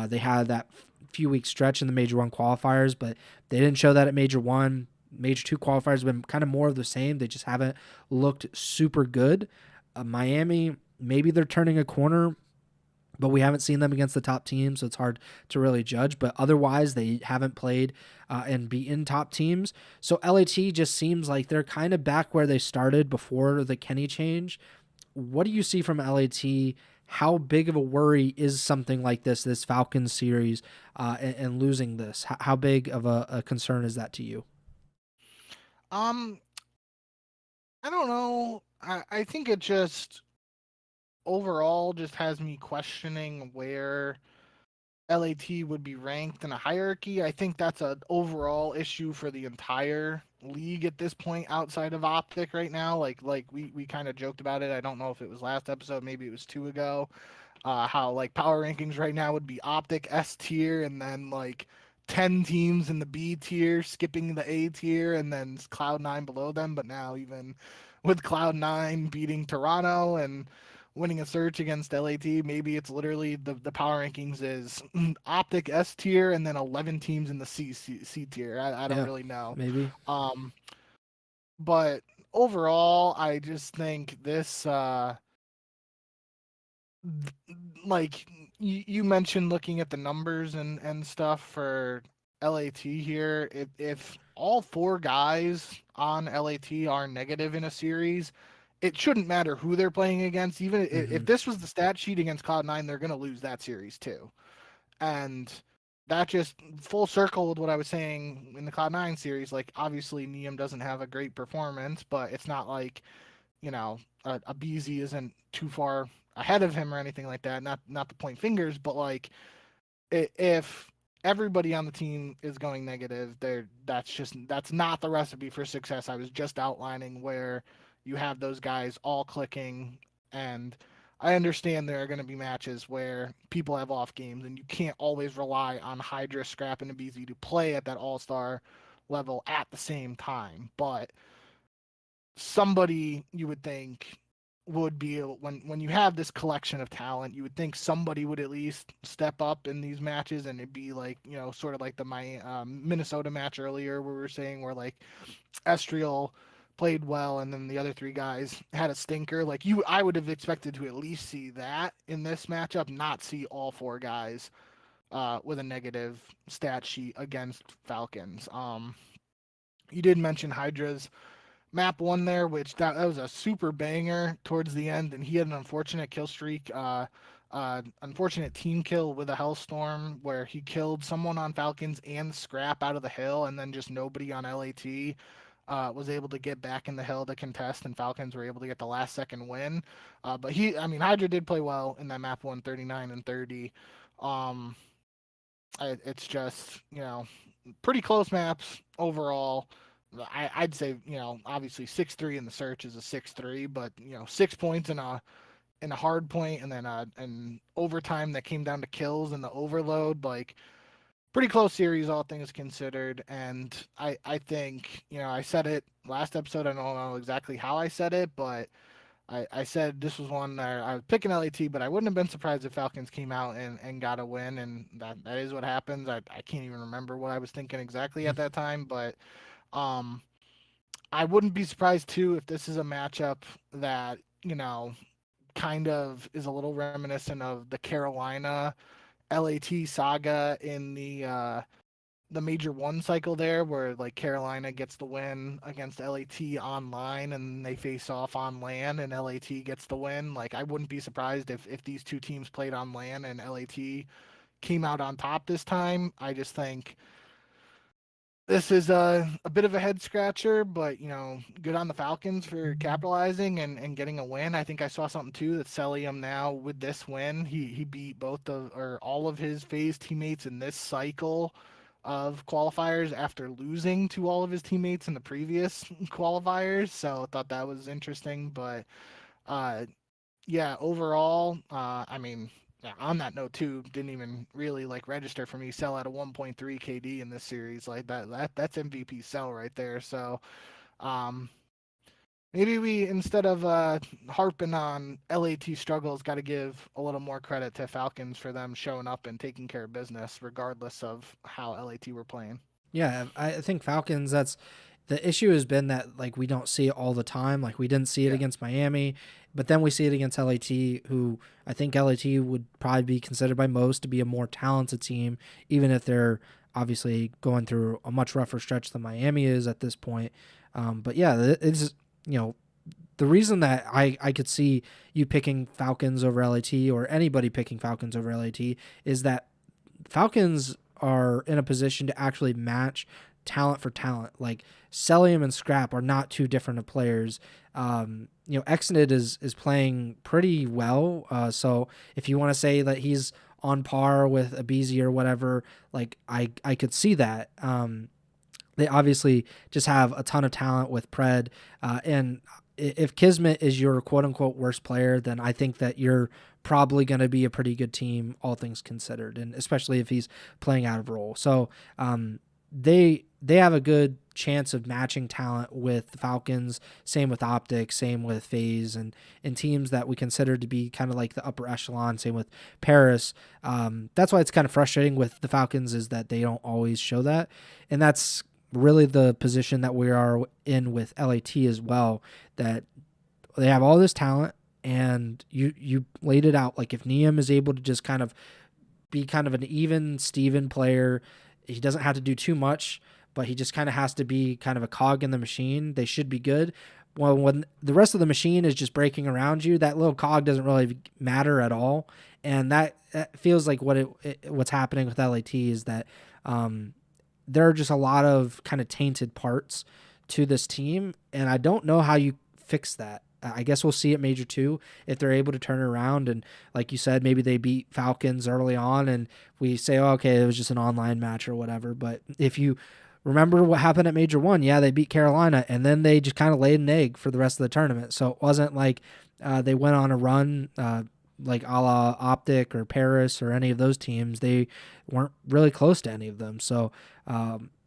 Speaker 2: They had that few week stretch in the Major 1 qualifiers, but they didn't show that at Major 1. Major 2 qualifiers have been kind of more of the same. They just haven't looked super good. Miami, maybe they're turning a corner, but we haven't seen them against the top teams, so it's hard to really judge. But otherwise, they haven't played and beaten top teams. So LAT just seems like they're kind of back where they started before the Kenny change. What do you see from LAT? How big of a worry is something like this Falcons series, and losing this? How big of a concern is that to you?
Speaker 1: Um, I don't know. I think it just overall just has me questioning where LAT would be ranked in a hierarchy. I think that's an overall issue for the entire league at this point outside of OpTic right now. Like we kind of joked about it. I don't know if it was last episode, maybe it was two ago. How like power rankings right now would be OpTic S tier and then like 10 teams in the B tier, skipping the A tier, and then Cloud9 below them. But now, even with Cloud9 beating Toronto and winning a search against LAT, maybe it's literally the power rankings is OpTic S tier and then 11 teams in the C tier. I don't
Speaker 2: Yeah,
Speaker 1: really know.
Speaker 2: maybe.
Speaker 1: Um, but overall, I just think this. Like you mentioned looking at the numbers and stuff for LAT here, if all four guys on LAT are negative in a series, it shouldn't matter who they're playing against. Even if
Speaker 2: Mm-hmm.
Speaker 1: this was the stat sheet against Cloud9, they're going to lose that series too. And that just full circle with what I was saying in the Cloud9 series. Like, obviously, Neum doesn't have a great performance, but it's not like a BZ isn't too far ahead of him or anything like that. Not to point fingers, but like if everybody on the team is going negative, that's not the recipe for success. I was just outlining where you have those guys all clicking, and I understand there are going to be matches where people have off games, and you can't always rely on Hydra, Scrap, and BZ to play at that all star level at the same time, but somebody you would think would be when you have this collection of talent, you would think somebody would at least step up in these matches, and it'd be like sort of like the Minnesota match earlier where we were saying where like Estriel played well and then the other three guys had a stinker. Like I would have expected to at least see that in this matchup, not see all four guys with a negative stat sheet against Falcons. You did mention Hydra's map one there, which that was a super banger towards the end, and he had an unfortunate kill streak, unfortunate team kill with a Hellstorm where he killed someone on Falcons and Scrap out of the hill, and then just nobody on LAT was able to get back in the hill to contest, and Falcons were able to get the last second win. But Hydra did play well in that map one, 39 and 30. Um, it's just, pretty close maps overall. I'd say, obviously 6-3 in the search is a 6-3, but 6 points in a hard point, and then an overtime that came down to kills and the overload, like pretty close series, all things considered. And I think, I said it last episode. I don't know exactly how I said it, but I said this was one that I was picking LAT, but I wouldn't have been surprised if Falcons came out and got a win, and that is what happens. I can't even remember what I was thinking exactly at that time, but um, I wouldn't be surprised too if this is a matchup that, kind of is a little reminiscent of the Carolina LAT saga in the major one cycle there, where like Carolina gets the win against LAT online and they face off on LAN and LAT gets the win. Like, I wouldn't be surprised if these two teams played on LAN and LAT came out on top this time. I just think this is a bit of a head scratcher, but good on the Falcons for capitalizing and getting a win. I think I saw something too that Celium now with this win, he beat all of his phase teammates in this cycle of qualifiers after losing to all of his teammates in the previous qualifiers. So I thought that was interesting. But uh, yeah, overall, yeah, on that note too, didn't even really like register for me. Sell at a 1.3 KD in this series, like that's MVP sell right there. So um, maybe we, instead of harping on LAT struggles, got to give a little more credit to Falcons for them showing up and taking care of business, regardless of how LAT were playing.
Speaker 2: Yeah, I think Falcons, that's the issue has been that like we don't see it all the time. Like we didn't see it
Speaker 1: Yeah,
Speaker 2: against Miami, but then we see it against LAT, who I think LAT would probably be considered by most to be a more talented team, even if they're obviously going through a much rougher stretch than Miami is at this point. But yeah, it's the reason that I could see you picking Falcons over LAT or anybody picking Falcons over LAT is that Falcons are in a position to actually match talent for talent. Like Celium and Scrap are not too different of players. Exnid is playing pretty well. So if you want to say that he's on par with Abizi or whatever, like I could see that. They obviously just have a ton of talent with Pred, and if Kismet is your quote unquote worst player, then I think that you're probably going to be a pretty good team, all things considered, and especially if he's playing out of role. So they have a good chance of matching talent with the Falcons. Same with OpTic, same with FaZe, and teams that we consider to be kind of like the upper echelon. Same with Paris. That's why it's kind of frustrating with the Falcons is that they don't always show that, and that's really the position that we are in with LAT as well, that they have all this talent and you laid it out. Like if Neum is able to just kind of be kind of an even Steven player, he doesn't have to do too much, but he just kind of has to be kind of a cog in the machine. They should be good. Well, when the rest of the machine is just breaking around you, that little cog doesn't really matter at all. And that feels like what's happening with LAT is that there are just a lot of kind of tainted parts to this team, and I don't know how you fix that. I guess we'll see at Major 2 if they're able to turn it around. And like you said, maybe they beat Falcons early on and we say, oh, okay, it was just an online match or whatever. But if you remember what happened at Major 1, yeah, they beat Carolina, and then they just kind of laid an egg for the rest of the tournament. So it wasn't like they went on a run like a la OpTic or Paris or any of those teams. They weren't really close to any of them. So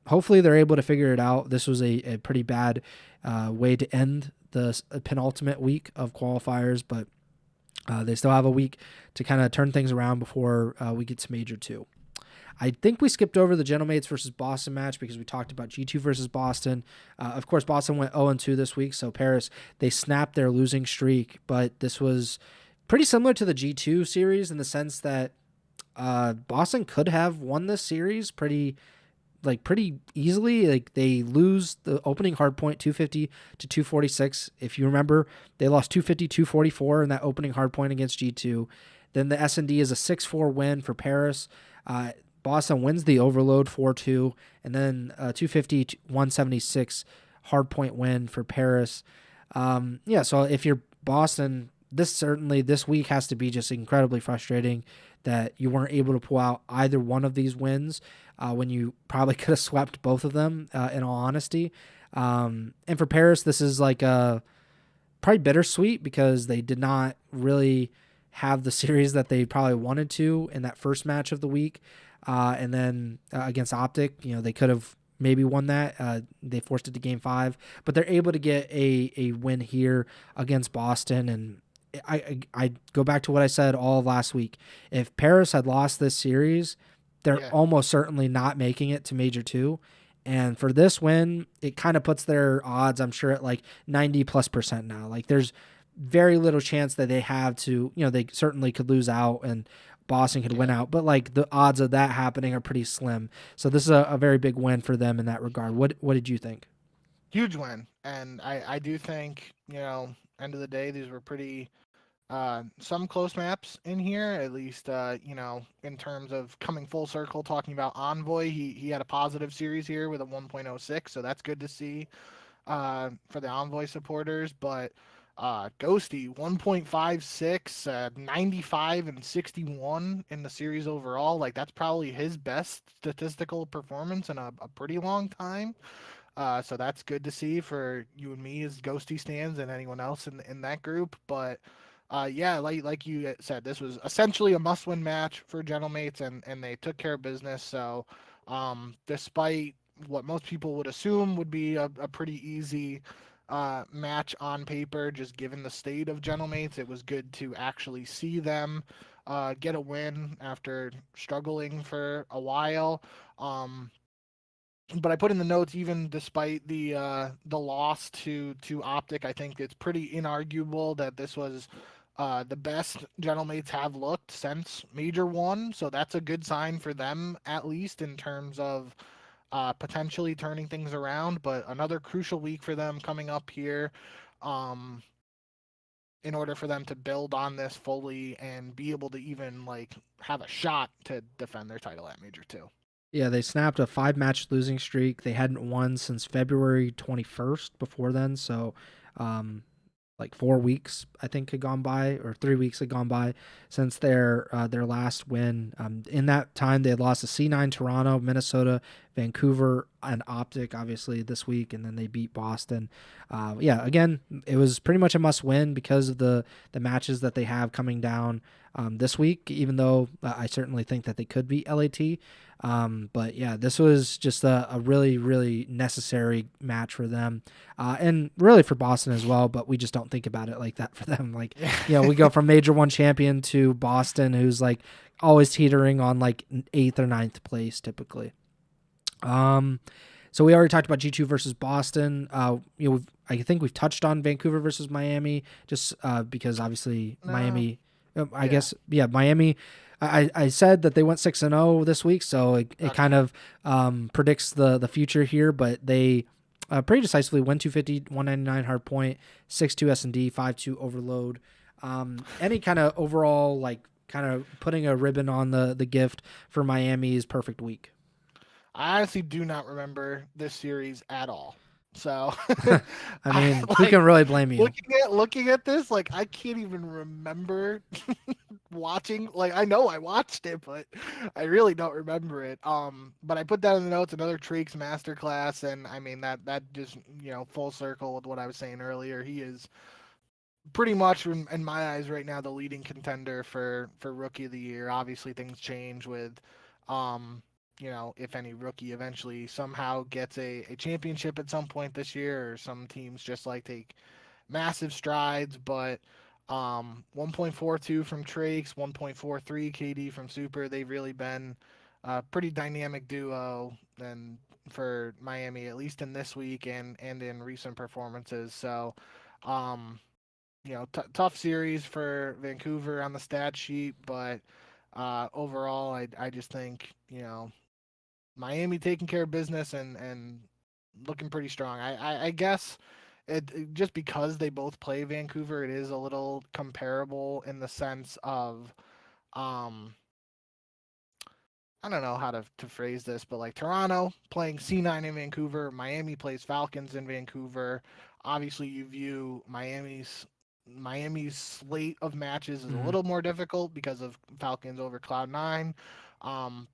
Speaker 2: hopefully they're able to figure it out. This was a pretty bad way to end the penultimate week of qualifiers, but they still have a week to kind of turn things around before we get to Major 2. I think we skipped over the Gentlemates versus Boston match because we talked about G2 versus Boston. Of course, Boston went 0-2 this week, so Paris, they snapped their losing streak, but this was pretty similar to the G2 series in the sense that Boston could have won this series pretty easily. Like they lose the opening hard point 250 to 246. If you remember, they lost 250 244 in that opening hard point against G2. Then the S&D is a 6-4 win for Paris. Boston wins the overload 4-2, and then 250 176 hard point win for Paris. Yeah, so if you're Boston, this week has to be just incredibly frustrating that you weren't able to pull out either one of these wins when you probably could have swept both of them, in all honesty. And for Paris, this is like probably bittersweet because they did not really have the series that they probably wanted to in that first match of the week. And then against OpTic, they could have maybe won that. They forced it to game 5, but they're able to get a win here against Boston. And I go back to what I said all of last week. If Paris had lost this series, they're
Speaker 1: Yeah.
Speaker 2: almost certainly not making it to Major 2. And for this win, it kind of puts their odds, I'm sure, at like 90+% now. Like there's very little chance that they have to, they certainly could lose out and Boston could win
Speaker 1: Yeah.
Speaker 2: out, but like the odds of that happening are pretty slim. So this is a very big win for them in that regard. What did you think?
Speaker 1: Huge win. And I do think, end of the day, these were pretty some close maps in here, at least, in terms of coming full circle, talking about Envoy. He had a positive series here with a 1.06, so that's good to see for the Envoy supporters. But Ghosty, 1.56, 95 and 61 in the series overall. Like, that's probably his best statistical performance in a pretty long time. So that's good to see for you and me as Ghosty stands and anyone else in that group. But yeah, like you said, this was essentially a must-win match for Gentlemates, and they took care of business. So despite what most people would assume would be a pretty easy match on paper, just given the state of Gentlemates, it was good to actually see them get a win after struggling for a while. But I put in the notes, even despite the loss to OpTic, I think it's pretty inarguable that this was the best Gentlemates have looked since Major One. So that's a good sign for them, at least in terms of potentially turning things around. But another crucial week for them coming up here. Um, in order for them to build on this fully and be able to even like have a shot to defend their title at Major Two.
Speaker 2: Yeah, they snapped a 5-match losing streak. They hadn't won since February 21st before then. So, like 4 weeks I think had gone by, or 3 weeks had gone by since their last win. In that time, they had lost to C9 Toronto, Minnesota, Vancouver, and OpTic obviously this week, and then they beat Boston. Yeah, again, it was pretty much a must win because of the matches that they have coming down this week. Even though I certainly think that they could beat LAT. But yeah, this was just a really, really necessary match for them, and really for Boston as well. But we just don't think about it like that for them. Like, we go from Major One champion to Boston, who's like always teetering on like 8th or 9th place typically. So we already talked about G2 versus Boston. I think we've touched on Vancouver versus Miami, just because obviously
Speaker 1: No,
Speaker 2: Miami. I
Speaker 1: yeah,
Speaker 2: guess Miami. I said that they went 6-0 this week, so it kind
Speaker 1: okay.
Speaker 2: of predicts the future here. But they pretty decisively win 250, 199 hard point, 6-2 S&D, 5-2 overload. Any kind of overall like kind of putting a ribbon on the gift for Miami's perfect week.
Speaker 1: I honestly do not remember this series at all. So
Speaker 2: I
Speaker 1: I
Speaker 2: mean, who
Speaker 1: like
Speaker 2: can really blame you?
Speaker 1: looking at this, like I can't even remember watching. Like I know I watched it, but I really don't remember it. But I put that in the notes, another Treeks masterclass, and I mean that just full circle with what I was saying earlier. He is pretty much in my eyes right now the leading contender for rookie of the year. Obviously things change with if any rookie eventually somehow gets a championship at some point this year, or some teams just like take massive strides. But 1.42 from Trakes, 1.43 KD from Super, they've really been a pretty dynamic duo and for Miami, at least in this week and in recent performances. So tough series for Vancouver on the stat sheet, but Overall, I just think, Miami taking care of business and looking pretty strong. I guess just because they both play Vancouver, it is a little comparable in the sense of um I don't know how to phrase this, but like Toronto playing C9 in Vancouver, Miami plays Falcons in Vancouver. Obviously, you view Miami's slate of matches is a
Speaker 2: Hmm.
Speaker 1: little more difficult because of Falcons over Cloud9.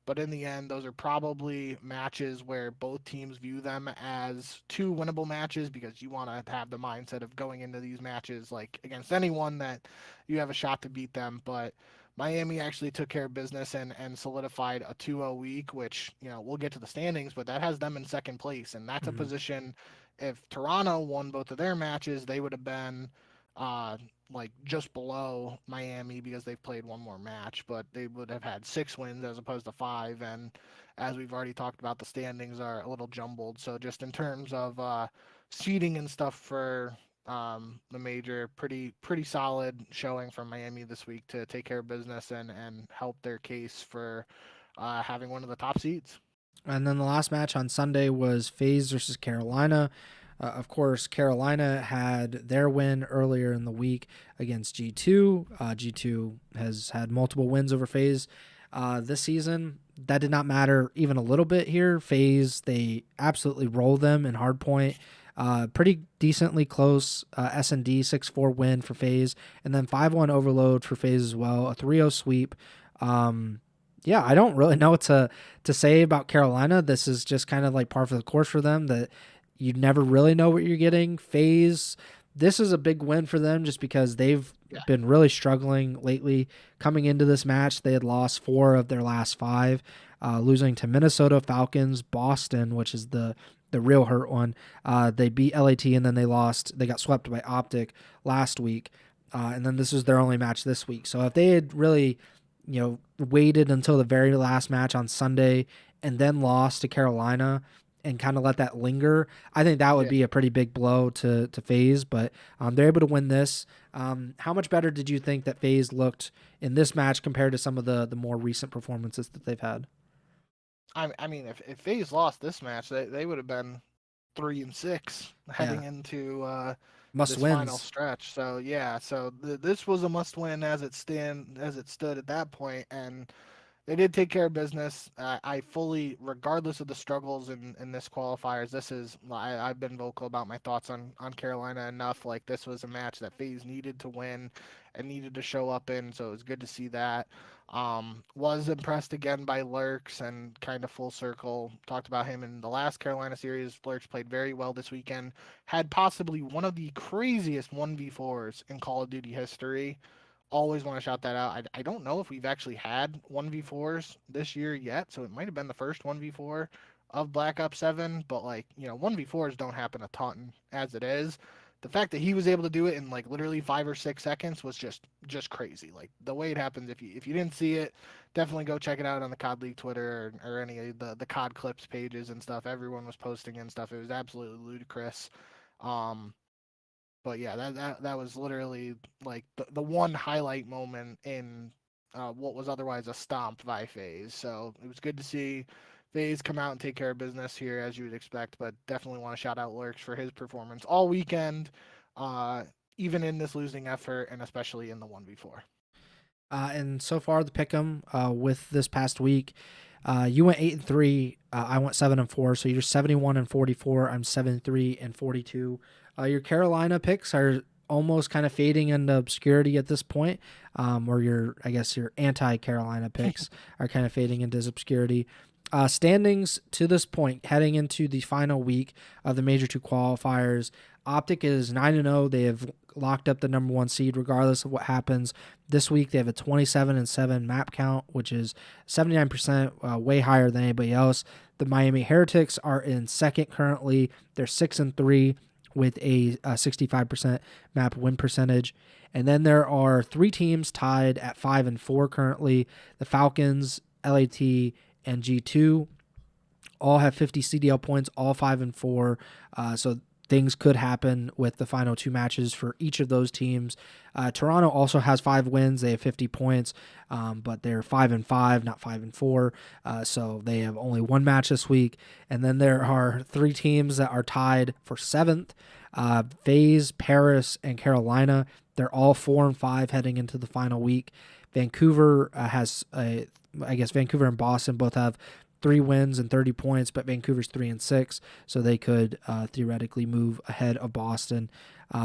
Speaker 1: But in the end, those are probably matches where both teams view them as two winnable matches because you want to have the mindset of going into these matches like against anyone that you have a shot to beat them. But Miami actually took care of business and solidified a 2-0 week, which, we'll get to the standings, but that has them in second place. And that's a
Speaker 2: Hmm.
Speaker 1: position, if Toronto won both of their matches, they would have been uh, like just below Miami because they've played one more match, but they would have had 6 wins as opposed to 5. And as we've already talked about, the standings are a little jumbled. So just in terms of seeding and stuff for the major, pretty solid showing from Miami this week to take care of business and help their case for having one of the top seeds.
Speaker 2: And then the last match on Sunday was FaZe versus Carolina. Of course, Carolina had their win earlier in the week against G2. G2 has had multiple wins over FaZe this season. That did not matter even a little bit here. FaZe, they absolutely roll them in hardpoint. Pretty decently close S&D 6-4 win for FaZe, and then 5-1 overload for FaZe as well. A 3-0 sweep. Yeah, I don't really know what to say about Carolina. This is just kind of like par for the course for them, that you never really know what you're getting. FaZe, this is a big win for them just because they've
Speaker 1: Yeah.
Speaker 2: been really struggling lately. Coming into this match, they had lost 4 of their last 5, losing to Minnesota, Falcons, Boston, which is the real hurt one. They beat LAT, and then they lost. They got swept by OpTic last week, and then this was their only match this week. So if they had really waited until the very last match on Sunday and then lost to Carolina and kind of let that linger, I think that would
Speaker 1: Yeah.
Speaker 2: be a pretty big blow to FaZe. But they're able to win this. How much better did you think that FaZe looked in this match compared to some of the more recent performances that they've had?
Speaker 1: I mean, if FaZe lost this match, they would have been 3-6
Speaker 2: Yeah,
Speaker 1: heading into
Speaker 2: must
Speaker 1: this final
Speaker 2: wins.
Speaker 1: stretch. So yeah, so this was a must win as it stood at that point, and they did take care of business. I fully, regardless of the struggles in this qualifiers, I've been vocal about my thoughts on Carolina enough. Like this was a match that FaZe needed to win and needed to show up in, so it was good to see that. Was impressed again by Lurks and kind of full circle. Talked about him in the last Carolina series. Lurks played very well this weekend. Had possibly one of the craziest 1v4s in Call of Duty history. Always want to shout that out. I don't know if we've actually had 1v4s this year yet, so it might have been the first 1v4 of Black Ops 7, but 1v4s don't happen a ton as it is. The fact that he was able to do it in like literally 5 or 6 seconds was just crazy. Like the way it happens, if you didn't see it, definitely go check it out on the COD League Twitter or any of the COD clips pages and stuff. Everyone was posting and stuff. It was absolutely ludicrous. Um, but yeah, that was literally like the one highlight moment in what was otherwise a stomp by FaZe. So it was good to see FaZe come out and take care of business here as you would expect. But definitely want to shout out Lurks for his performance all weekend, uh, even in this losing effort and especially in the 1v4.
Speaker 2: And so far, the pick'em with this past week, you went 8-3. I went 7-4. So you're 71-44. I'm 73-42. Your Carolina picks are almost kind of fading into obscurity at this point, or I guess your anti-Carolina picks are kind of fading into obscurity. Standings to this point, heading into the final week of the Major 2 qualifiers, OpTic is 9-0. They have locked up the number 1 seed regardless of what happens this week. They have a 27-7 map count, which is 79%, way higher than anybody else. The Miami Heretics are in second currently. They're 6-3 with a 65% map win percentage. And then there are 3 teams tied at 5-4 currently. The Falcons, LAT, and G2 all have 50 CDL points, all 5-4. So things could happen with the final two matches for each of those teams. Toronto also has 5 wins. They have 50 points, but they're 5-5, not 5-4. So they have only one match this week. And then there are 3 teams that are tied for 7th. FaZe, Paris, and Carolina. They're all 4-5 heading into the final week. Vancouver Vancouver and Boston both have 3 wins and 30 points, but Vancouver's 3-6, so they could theoretically move ahead of Boston.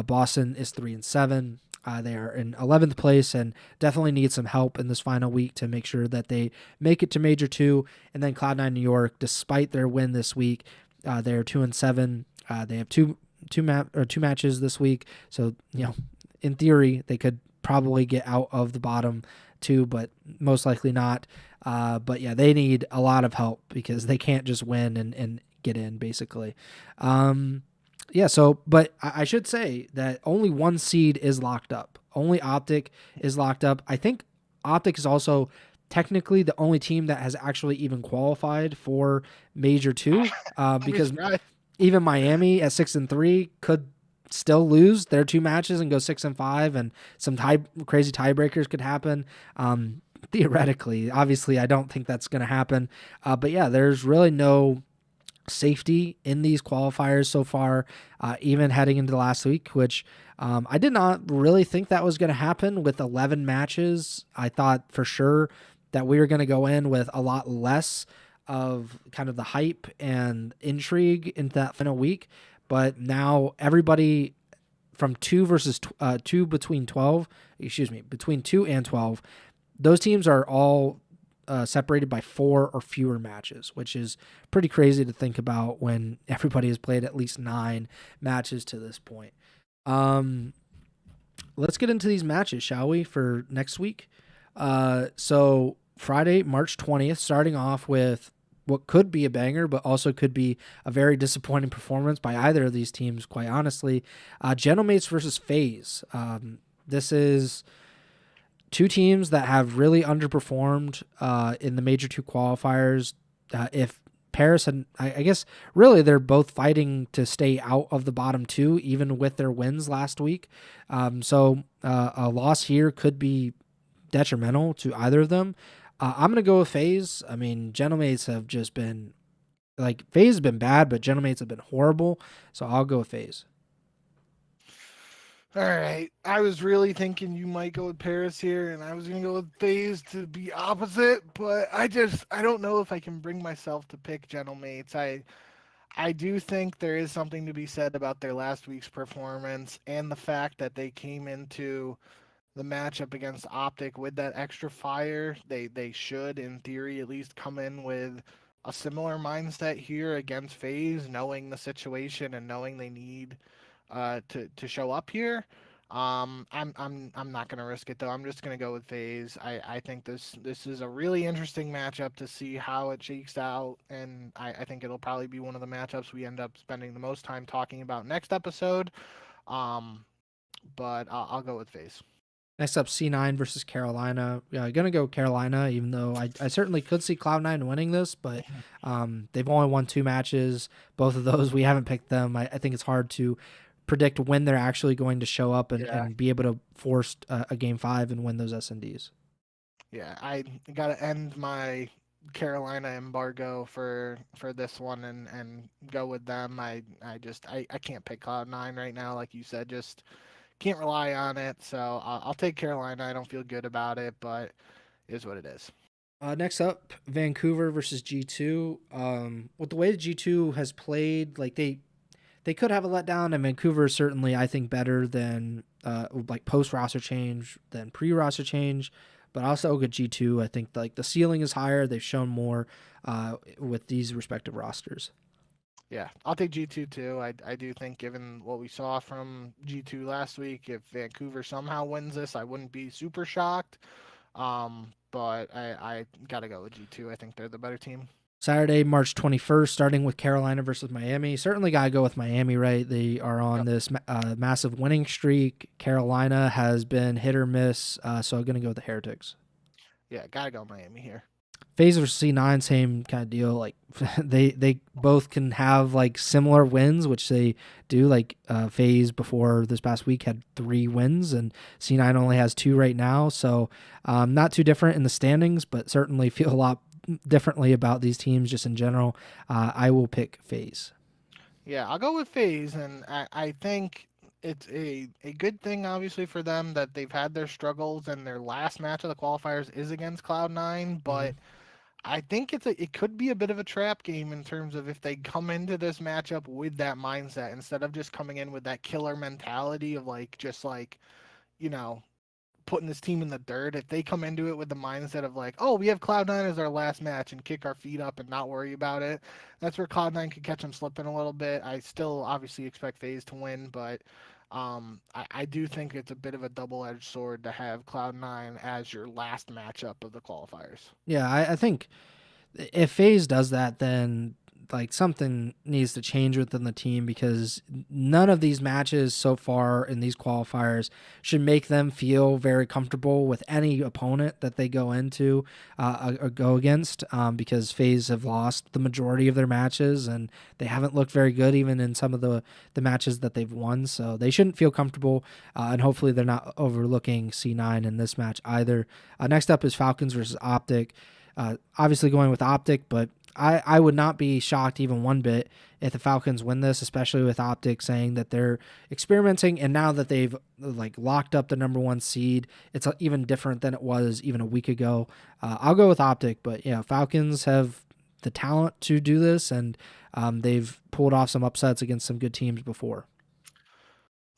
Speaker 2: Boston is 3-7. They are in 11th place and definitely need some help in this final week to make sure that they make it to Major 2. And then Cloud9 New York, despite their win this week, they're 2-7. They have two matches this week, so in theory they could probably get out of the bottom 2, but most likely not. But yeah, they need a lot of help because they can't just win and get in, basically. But I should say that only 1 seed is locked up. Only OpTic is locked up. I think OpTic is also technically the only team that has actually even qualified for Major 2, because even Miami at 6-3 could still lose their 2 matches and go 6-5, and some crazy tiebreakers could happen. Theoretically, obviously, I don't think that's going to happen. But yeah, there's really no safety in these qualifiers so far, even heading into the last week, which I did not really think that was going to happen with 11 matches. I thought for sure that we were going to go in with a lot less of kind of the hype and intrigue into that final week. But now everybody from between 2 and 12, those teams are all separated by 4 or fewer matches, which is pretty crazy to think about when everybody has played at least 9 matches to this point. Let's get into these matches, shall we, for next week? So Friday, March 20th, starting off with what could be a banger, but also could be a very disappointing performance by either of these teams, quite honestly. Gentlemates versus FaZe. This is 2 teams that have really underperformed in the Major 2 qualifiers. If Paris and I guess really they're both fighting to stay out of the bottom 2, even with their wins last week. So a loss here could be detrimental to either of them. I'm going to go with FaZe. I mean, Gentlemates have just been, FaZe has been bad, but Gentlemates have been horrible. So I'll go with FaZe.
Speaker 1: All right. I was really thinking you might go with Paris here, and I was going to go with FaZe to be opposite, but I don't know if I can bring myself to pick Gentlemates. I do think there is something to be said about their last week's performance and the fact that they came into the matchup against OpTic with that extra fire. They should, in theory, at least come in with a similar mindset here against FaZe, knowing the situation and knowing they need to show up here. I'm not gonna risk it though. I'm just gonna go with FaZe. I think this is a really interesting matchup to see how it shakes out, and I think it'll probably be one of the matchups we end up spending the most time talking about next episode. But I'll go with FaZe.
Speaker 2: Next up, C9 versus Carolina. Yeah, I'm going to go Carolina, even though I certainly could see Cloud9 winning this, but they've only won 2 matches. Both of those, we haven't picked them. I think it's hard to predict when they're actually going to show up and be able to force a Game 5 and win those SNDs.
Speaker 1: Yeah, I got to end my Carolina embargo for this one and go with them. I can't pick Cloud9 right now, like you said, just can't rely on it, so I'll take Carolina. I don't feel good about it, but it is what it is.
Speaker 2: Next up, Vancouver versus G2. With the way that G2 has played, they could have a letdown, and Vancouver is certainly, I think, better than post roster change than pre roster change. But also good G2. I think the ceiling is higher. They've shown more with these respective rosters.
Speaker 1: Yeah, I'll take G2 too. I do think, given what we saw from G2 last week, if Vancouver somehow wins this, I wouldn't be super shocked. But I got to go with G2. I think they're the better team.
Speaker 2: Saturday, March 21st, starting with Carolina versus Miami. Certainly got to go with Miami, right? They are on this massive winning streak. Carolina has been hit or miss, so I'm going to go with the Heretics.
Speaker 1: Yeah, got to go Miami here.
Speaker 2: FaZe versus C9, same kind of deal. Like they both can have like similar wins, which they do. Like FaZe before this past week had 3 wins, and C9 only has 2 right now. So not too different in the standings, but certainly feel a lot differently about these teams just in general. I will pick FaZe.
Speaker 1: Yeah, I'll go with FaZe, and I think it's a good thing, obviously, for them that they've had their struggles, and their last match of the qualifiers is against Cloud9.
Speaker 2: Mm-hmm.
Speaker 1: But I think it could be a bit of a trap game in terms of if they come into this matchup with that mindset instead of just coming in with that killer mentality of like just like you know putting this team in the dirt. If they come into it with the mindset of like, oh, we have Cloud9 as our last match and kick our feet up and not worry about it, that's where Cloud9 could catch them slipping a little bit. I still obviously expect FaZe to win, but I do think it's a bit of a double-edged sword to have Cloud9 as your last matchup of the qualifiers.
Speaker 2: Yeah, I think if FaZe does that, then like something needs to change within the team because none of these matches so far in these qualifiers should make them feel very comfortable with any opponent that they go into or go against because FaZe have lost the majority of their matches and they haven't looked very good even in some of the matches that they've won. So they shouldn't feel comfortable and hopefully they're not overlooking C9 in this match either. Next up is Falcons versus OpTic. Obviously going with OpTic, but I would not be shocked even one bit if the Falcons win this, especially with OpTic saying that they're experimenting, and now that they've like locked up the number 1 seed, it's even different than it was even a week ago. I'll go with OpTic, but yeah, Falcons have the talent to do this, and they've pulled off some upsets against some good teams before.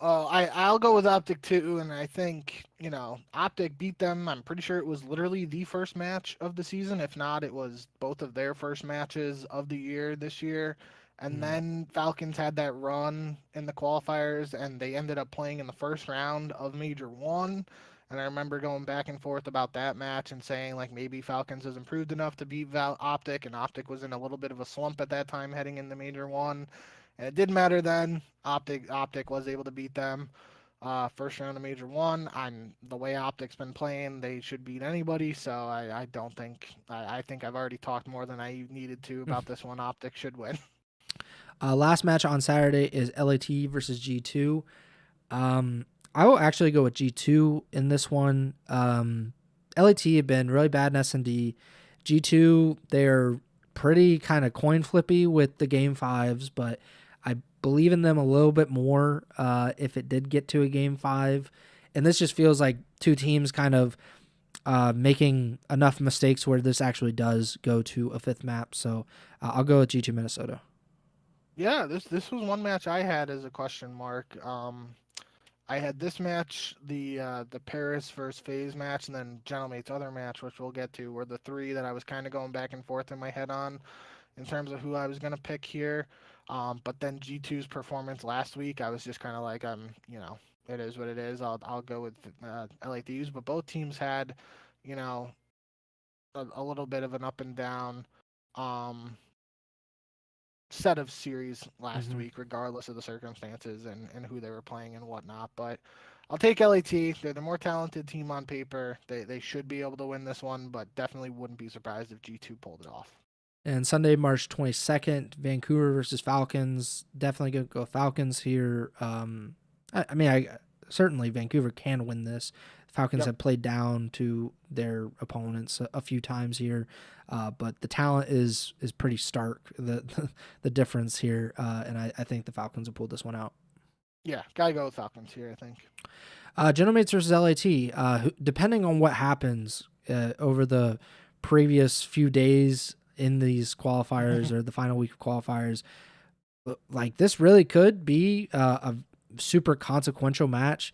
Speaker 1: I'll go with OpTic too, and I think OpTic beat them. I'm pretty sure it was literally the first match of the season. If not, it was both of their first matches of the year this year. And
Speaker 2: Mm.
Speaker 1: then Falcons had that run in the qualifiers, and they ended up playing in the first round of Major One. And I remember going back and forth about that match and saying like maybe Falcons has improved enough to beat OpTic, and OpTic was in a little bit of a slump at that time heading into Major One. And it didn't matter then. OpTic was able to beat them. First round of Major One. On the way OpTic's been playing, they should beat anybody. So I don't think I think I've already talked more than I needed to about this one. OpTic should win.
Speaker 2: Last match on Saturday is LAT versus G2. I will actually go with G2 in this one. LAT have been really bad in S&D. G2, they're pretty kind of coin flippy with the game 5s, but I believe in them a little bit more if it did get to a game 5. And this just feels like two teams kind of making enough mistakes where this actually does go to a 5th map. So I'll go with G2 Minnesota.
Speaker 1: Yeah, this was one match I had as a question mark. I had this match, the Paris versus FaZe match, and then Gentlemate's other match, which we'll get to, were the 3 that I was kind of going back and forth in my head on in terms of who I was gonna pick here. But then G2's performance last week, I was just kind of like, it is what it is. I'll go with LATUs, but both teams had, you know, a little bit of an up and down. Um, Set of series last
Speaker 2: Mm-hmm.
Speaker 1: week, regardless of the circumstances and who they were playing and whatnot. But I'll take LAT. They're the more talented team on paper. They should be able to win this one, but definitely wouldn't be surprised if G2 pulled it off.
Speaker 2: And Sunday, March 22nd, Vancouver versus Falcons. Definitely going to go Falcons here. I certainly Vancouver can win this. Falcons
Speaker 1: Yep.
Speaker 2: have played down to their opponents a few times here, but the talent is pretty stark. The difference here, and I think the Falcons will pull this one out.
Speaker 1: Yeah, gotta go with Falcons here, I think.
Speaker 2: Gentlemates versus LAT. Depending on what happens over the previous few days in these qualifiers or the final week of qualifiers, like this really could be a super consequential match.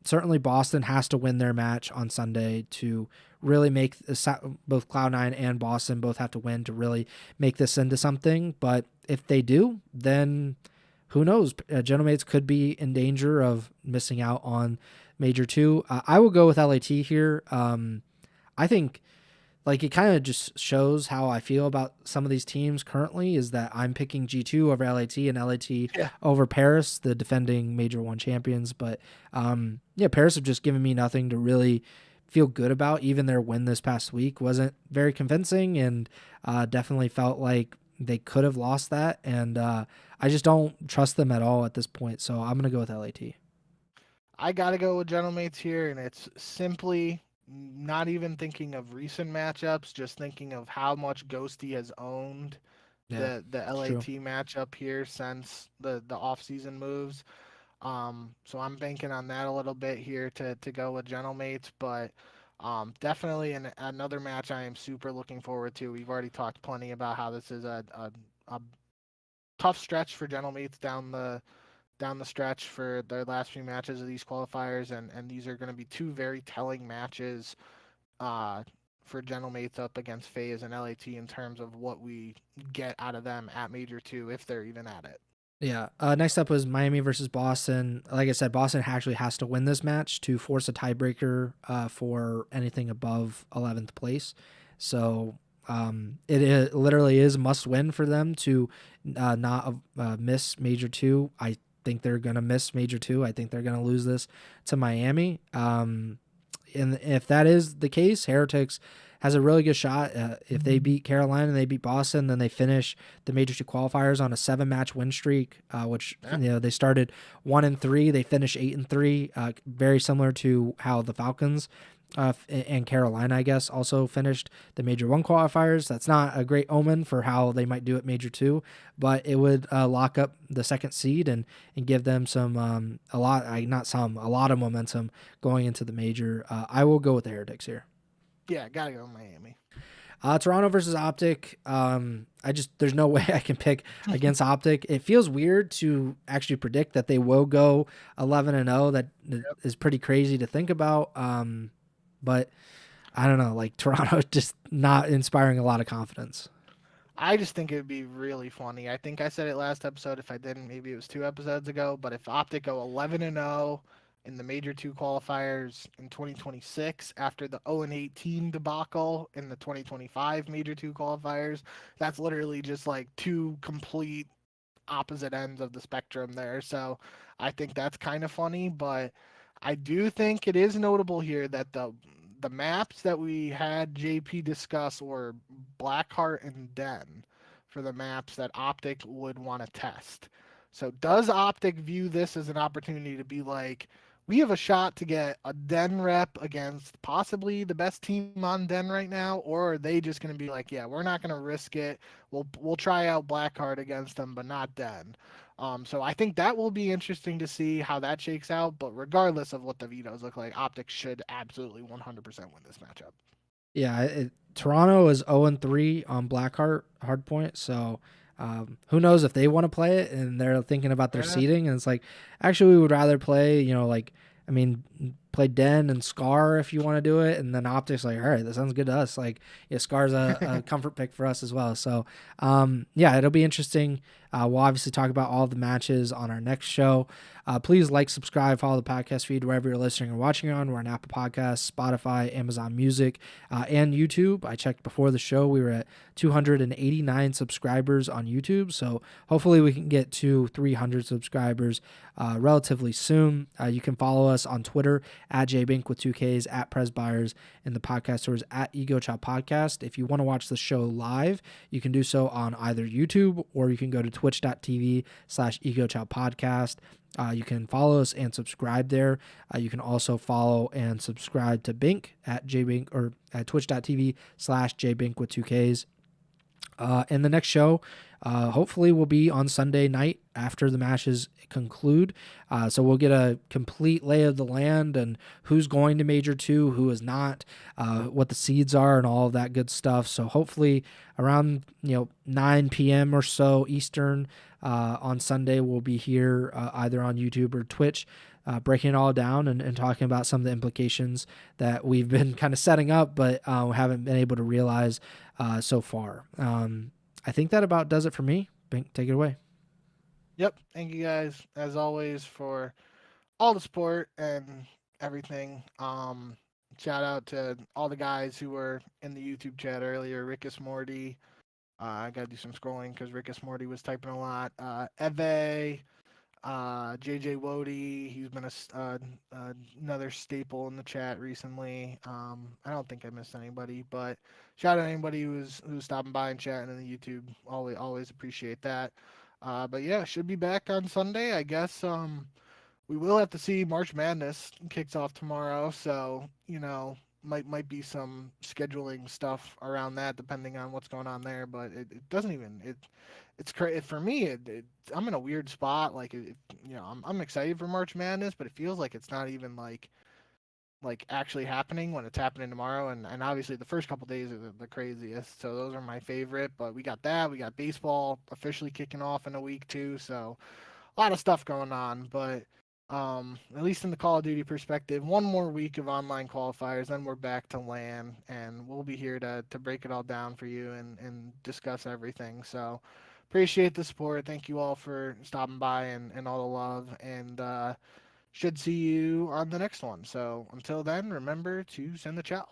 Speaker 2: Certainly Boston has to win their match on Sunday to really make both Cloud9 and Boston both have to win to really make this into something. But if they do, then who knows? Gentlemates could be in danger of missing out on Major 2. I will go with LAT here. I think like it kind of just shows how I feel about some of these teams currently is that I'm picking G2 over LAT and LAT over Paris, the defending Major 1 champions. But yeah, Paris have just given me nothing to really feel good about. Even their win this past week wasn't very convincing, and definitely felt like they could have lost that. And I just don't trust them at all at this point. So I'm gonna go with LAT.
Speaker 1: I gotta go with Gentlemates here, and it's simply not even thinking of recent matchups, just thinking of how much Ghosty has owned
Speaker 2: Yeah,
Speaker 1: the
Speaker 2: it's true.
Speaker 1: LAT matchup here since the off season moves. So I'm banking on that a little bit here to go with Gentlemates, but definitely another match I am super looking forward to. We've already talked plenty about how this is a tough stretch for Gentlemates down the stretch for their last few matches of these qualifiers, and these are going to be two very telling matches uh, for Gentlemates up against FaZe and LAT in terms of what we get out of them at Major 2 if they're even at it.
Speaker 2: Yeah. Next up was Miami versus Boston. Like I said, Boston actually has to win this match to force a tiebreaker for anything above 11th place. So it literally is must win for them to not miss Major 2. I think they're going to miss Major 2. I think they're going to lose this to Miami. And if that is the case, Heretics has a really good shot. If they beat Carolina and they beat Boston, then they finish the Major 2 qualifiers on a 7-match win streak, which
Speaker 1: Yeah.
Speaker 2: they started 1-3, they finish 8-3, very similar to how the Falcons and Carolina, I guess, also finished the Major 1 qualifiers. That's not a great omen for how they might do at Major 2, but it would lock up the second seed and give them a lot of momentum going into the Major. I will go with the Heretics here.
Speaker 1: Yeah, gotta go Miami.
Speaker 2: Toronto versus OpTic. There's no way I can pick against OpTic. It feels weird to actually predict that they will go 11-0. That is pretty crazy to think about. But I don't know, like Toronto just not inspiring a lot of confidence.
Speaker 1: I just think it would be really funny. I think I said it last episode. If I didn't, maybe it was 2 episodes ago. But if OpTic go 11-0 in the Major 2 qualifiers in 2026 after the 0-18 debacle in the 2025 Major 2 qualifiers, that's literally just like two complete opposite ends of the spectrum there. So I think that's kind of funny, but I do think it is notable here that the maps that we had JP discuss were Blackheart and Den for the maps that OpTic would want to test. So does OpTic view this as an opportunity to be like, we have a shot to get a Den rep against possibly the best team on Den right now, or are they just going to be like, yeah, we're not going to risk it. We'll try out Blackheart against them, but not Den. So I think that will be interesting to see how that shakes out. But regardless of what the vetoes look like, OpTic should absolutely 100% win this matchup.
Speaker 2: Yeah, Toronto is 0-3 on Blackheart hardpoint, so who knows if they want to play it and they're thinking about their
Speaker 1: Yeah.
Speaker 2: seating, and it's like, actually we would rather play, like, I mean, play Den and Scar if you want to do it, and then OpTic's like, all right, that sounds good to us. Like, yeah, Scar's a comfort pick for us as well. So, yeah, it'll be interesting. We'll obviously talk about all the matches on our next show. Please like, subscribe, follow the podcast feed wherever you're listening or watching on. We're on Apple Podcasts, Spotify, Amazon Music, and YouTube. I checked before the show. We were at 289 subscribers on YouTube. So hopefully we can get to 300 subscribers relatively soon. You can follow us on Twitter at jbink with 2Ks, at Pres Byers, and the podcast tours at Ego Chall Podcast. If you want to watch the show live, you can do so on either YouTube or you can go to twitch.tv/Ego Chall Podcast. You can follow us and subscribe there. You can also follow and subscribe to Bink at jbink or at twitch.tv/jbink with 2Ks. And the next show, hopefully, will be on Sunday night after the matches conclude. So we'll get a complete lay of the land and who's going to Major 2, who is not, what the seeds are, and all of that good stuff. So hopefully around 9 p.m. or so Eastern on Sunday, we'll be here either on YouTube or Twitch. Breaking it all down and talking about some of the implications that we've been kind of setting up, but haven't been able to realize so far. I think that about does it for me. Bink, take it away.
Speaker 1: Yep. Thank you guys, as always, for all the support and everything. Shout out to all the guys who were in the YouTube chat earlier. Rickus Morty. I got to do some scrolling because Rickus Morty was typing a lot. Eve, JJ Wody, he's been another staple in the chat recently. I don't think I missed anybody, but shout out to anybody who's stopping by and chatting in the YouTube. Always appreciate that. But yeah, should be back on Sunday. I guess we will have to see. March Madness kicks off tomorrow, so might be some scheduling stuff around that depending on what's going on there. But it doesn't even it's crazy for me. I'm in a weird spot. Like I'm excited for March Madness, but it feels like it's not even like actually happening when it's happening tomorrow. And obviously the first couple days are the craziest. So those are my favorite. But we got that. We got baseball officially kicking off in a week too. So a lot of stuff going on, but at least in the Call of Duty perspective, one more week of online qualifiers, then we're back to LAN, and we'll be here to break it all down for you and discuss everything. So appreciate the support. Thank you all for stopping by and all the love, and should see you on the next one. So until then, remember to send the chow.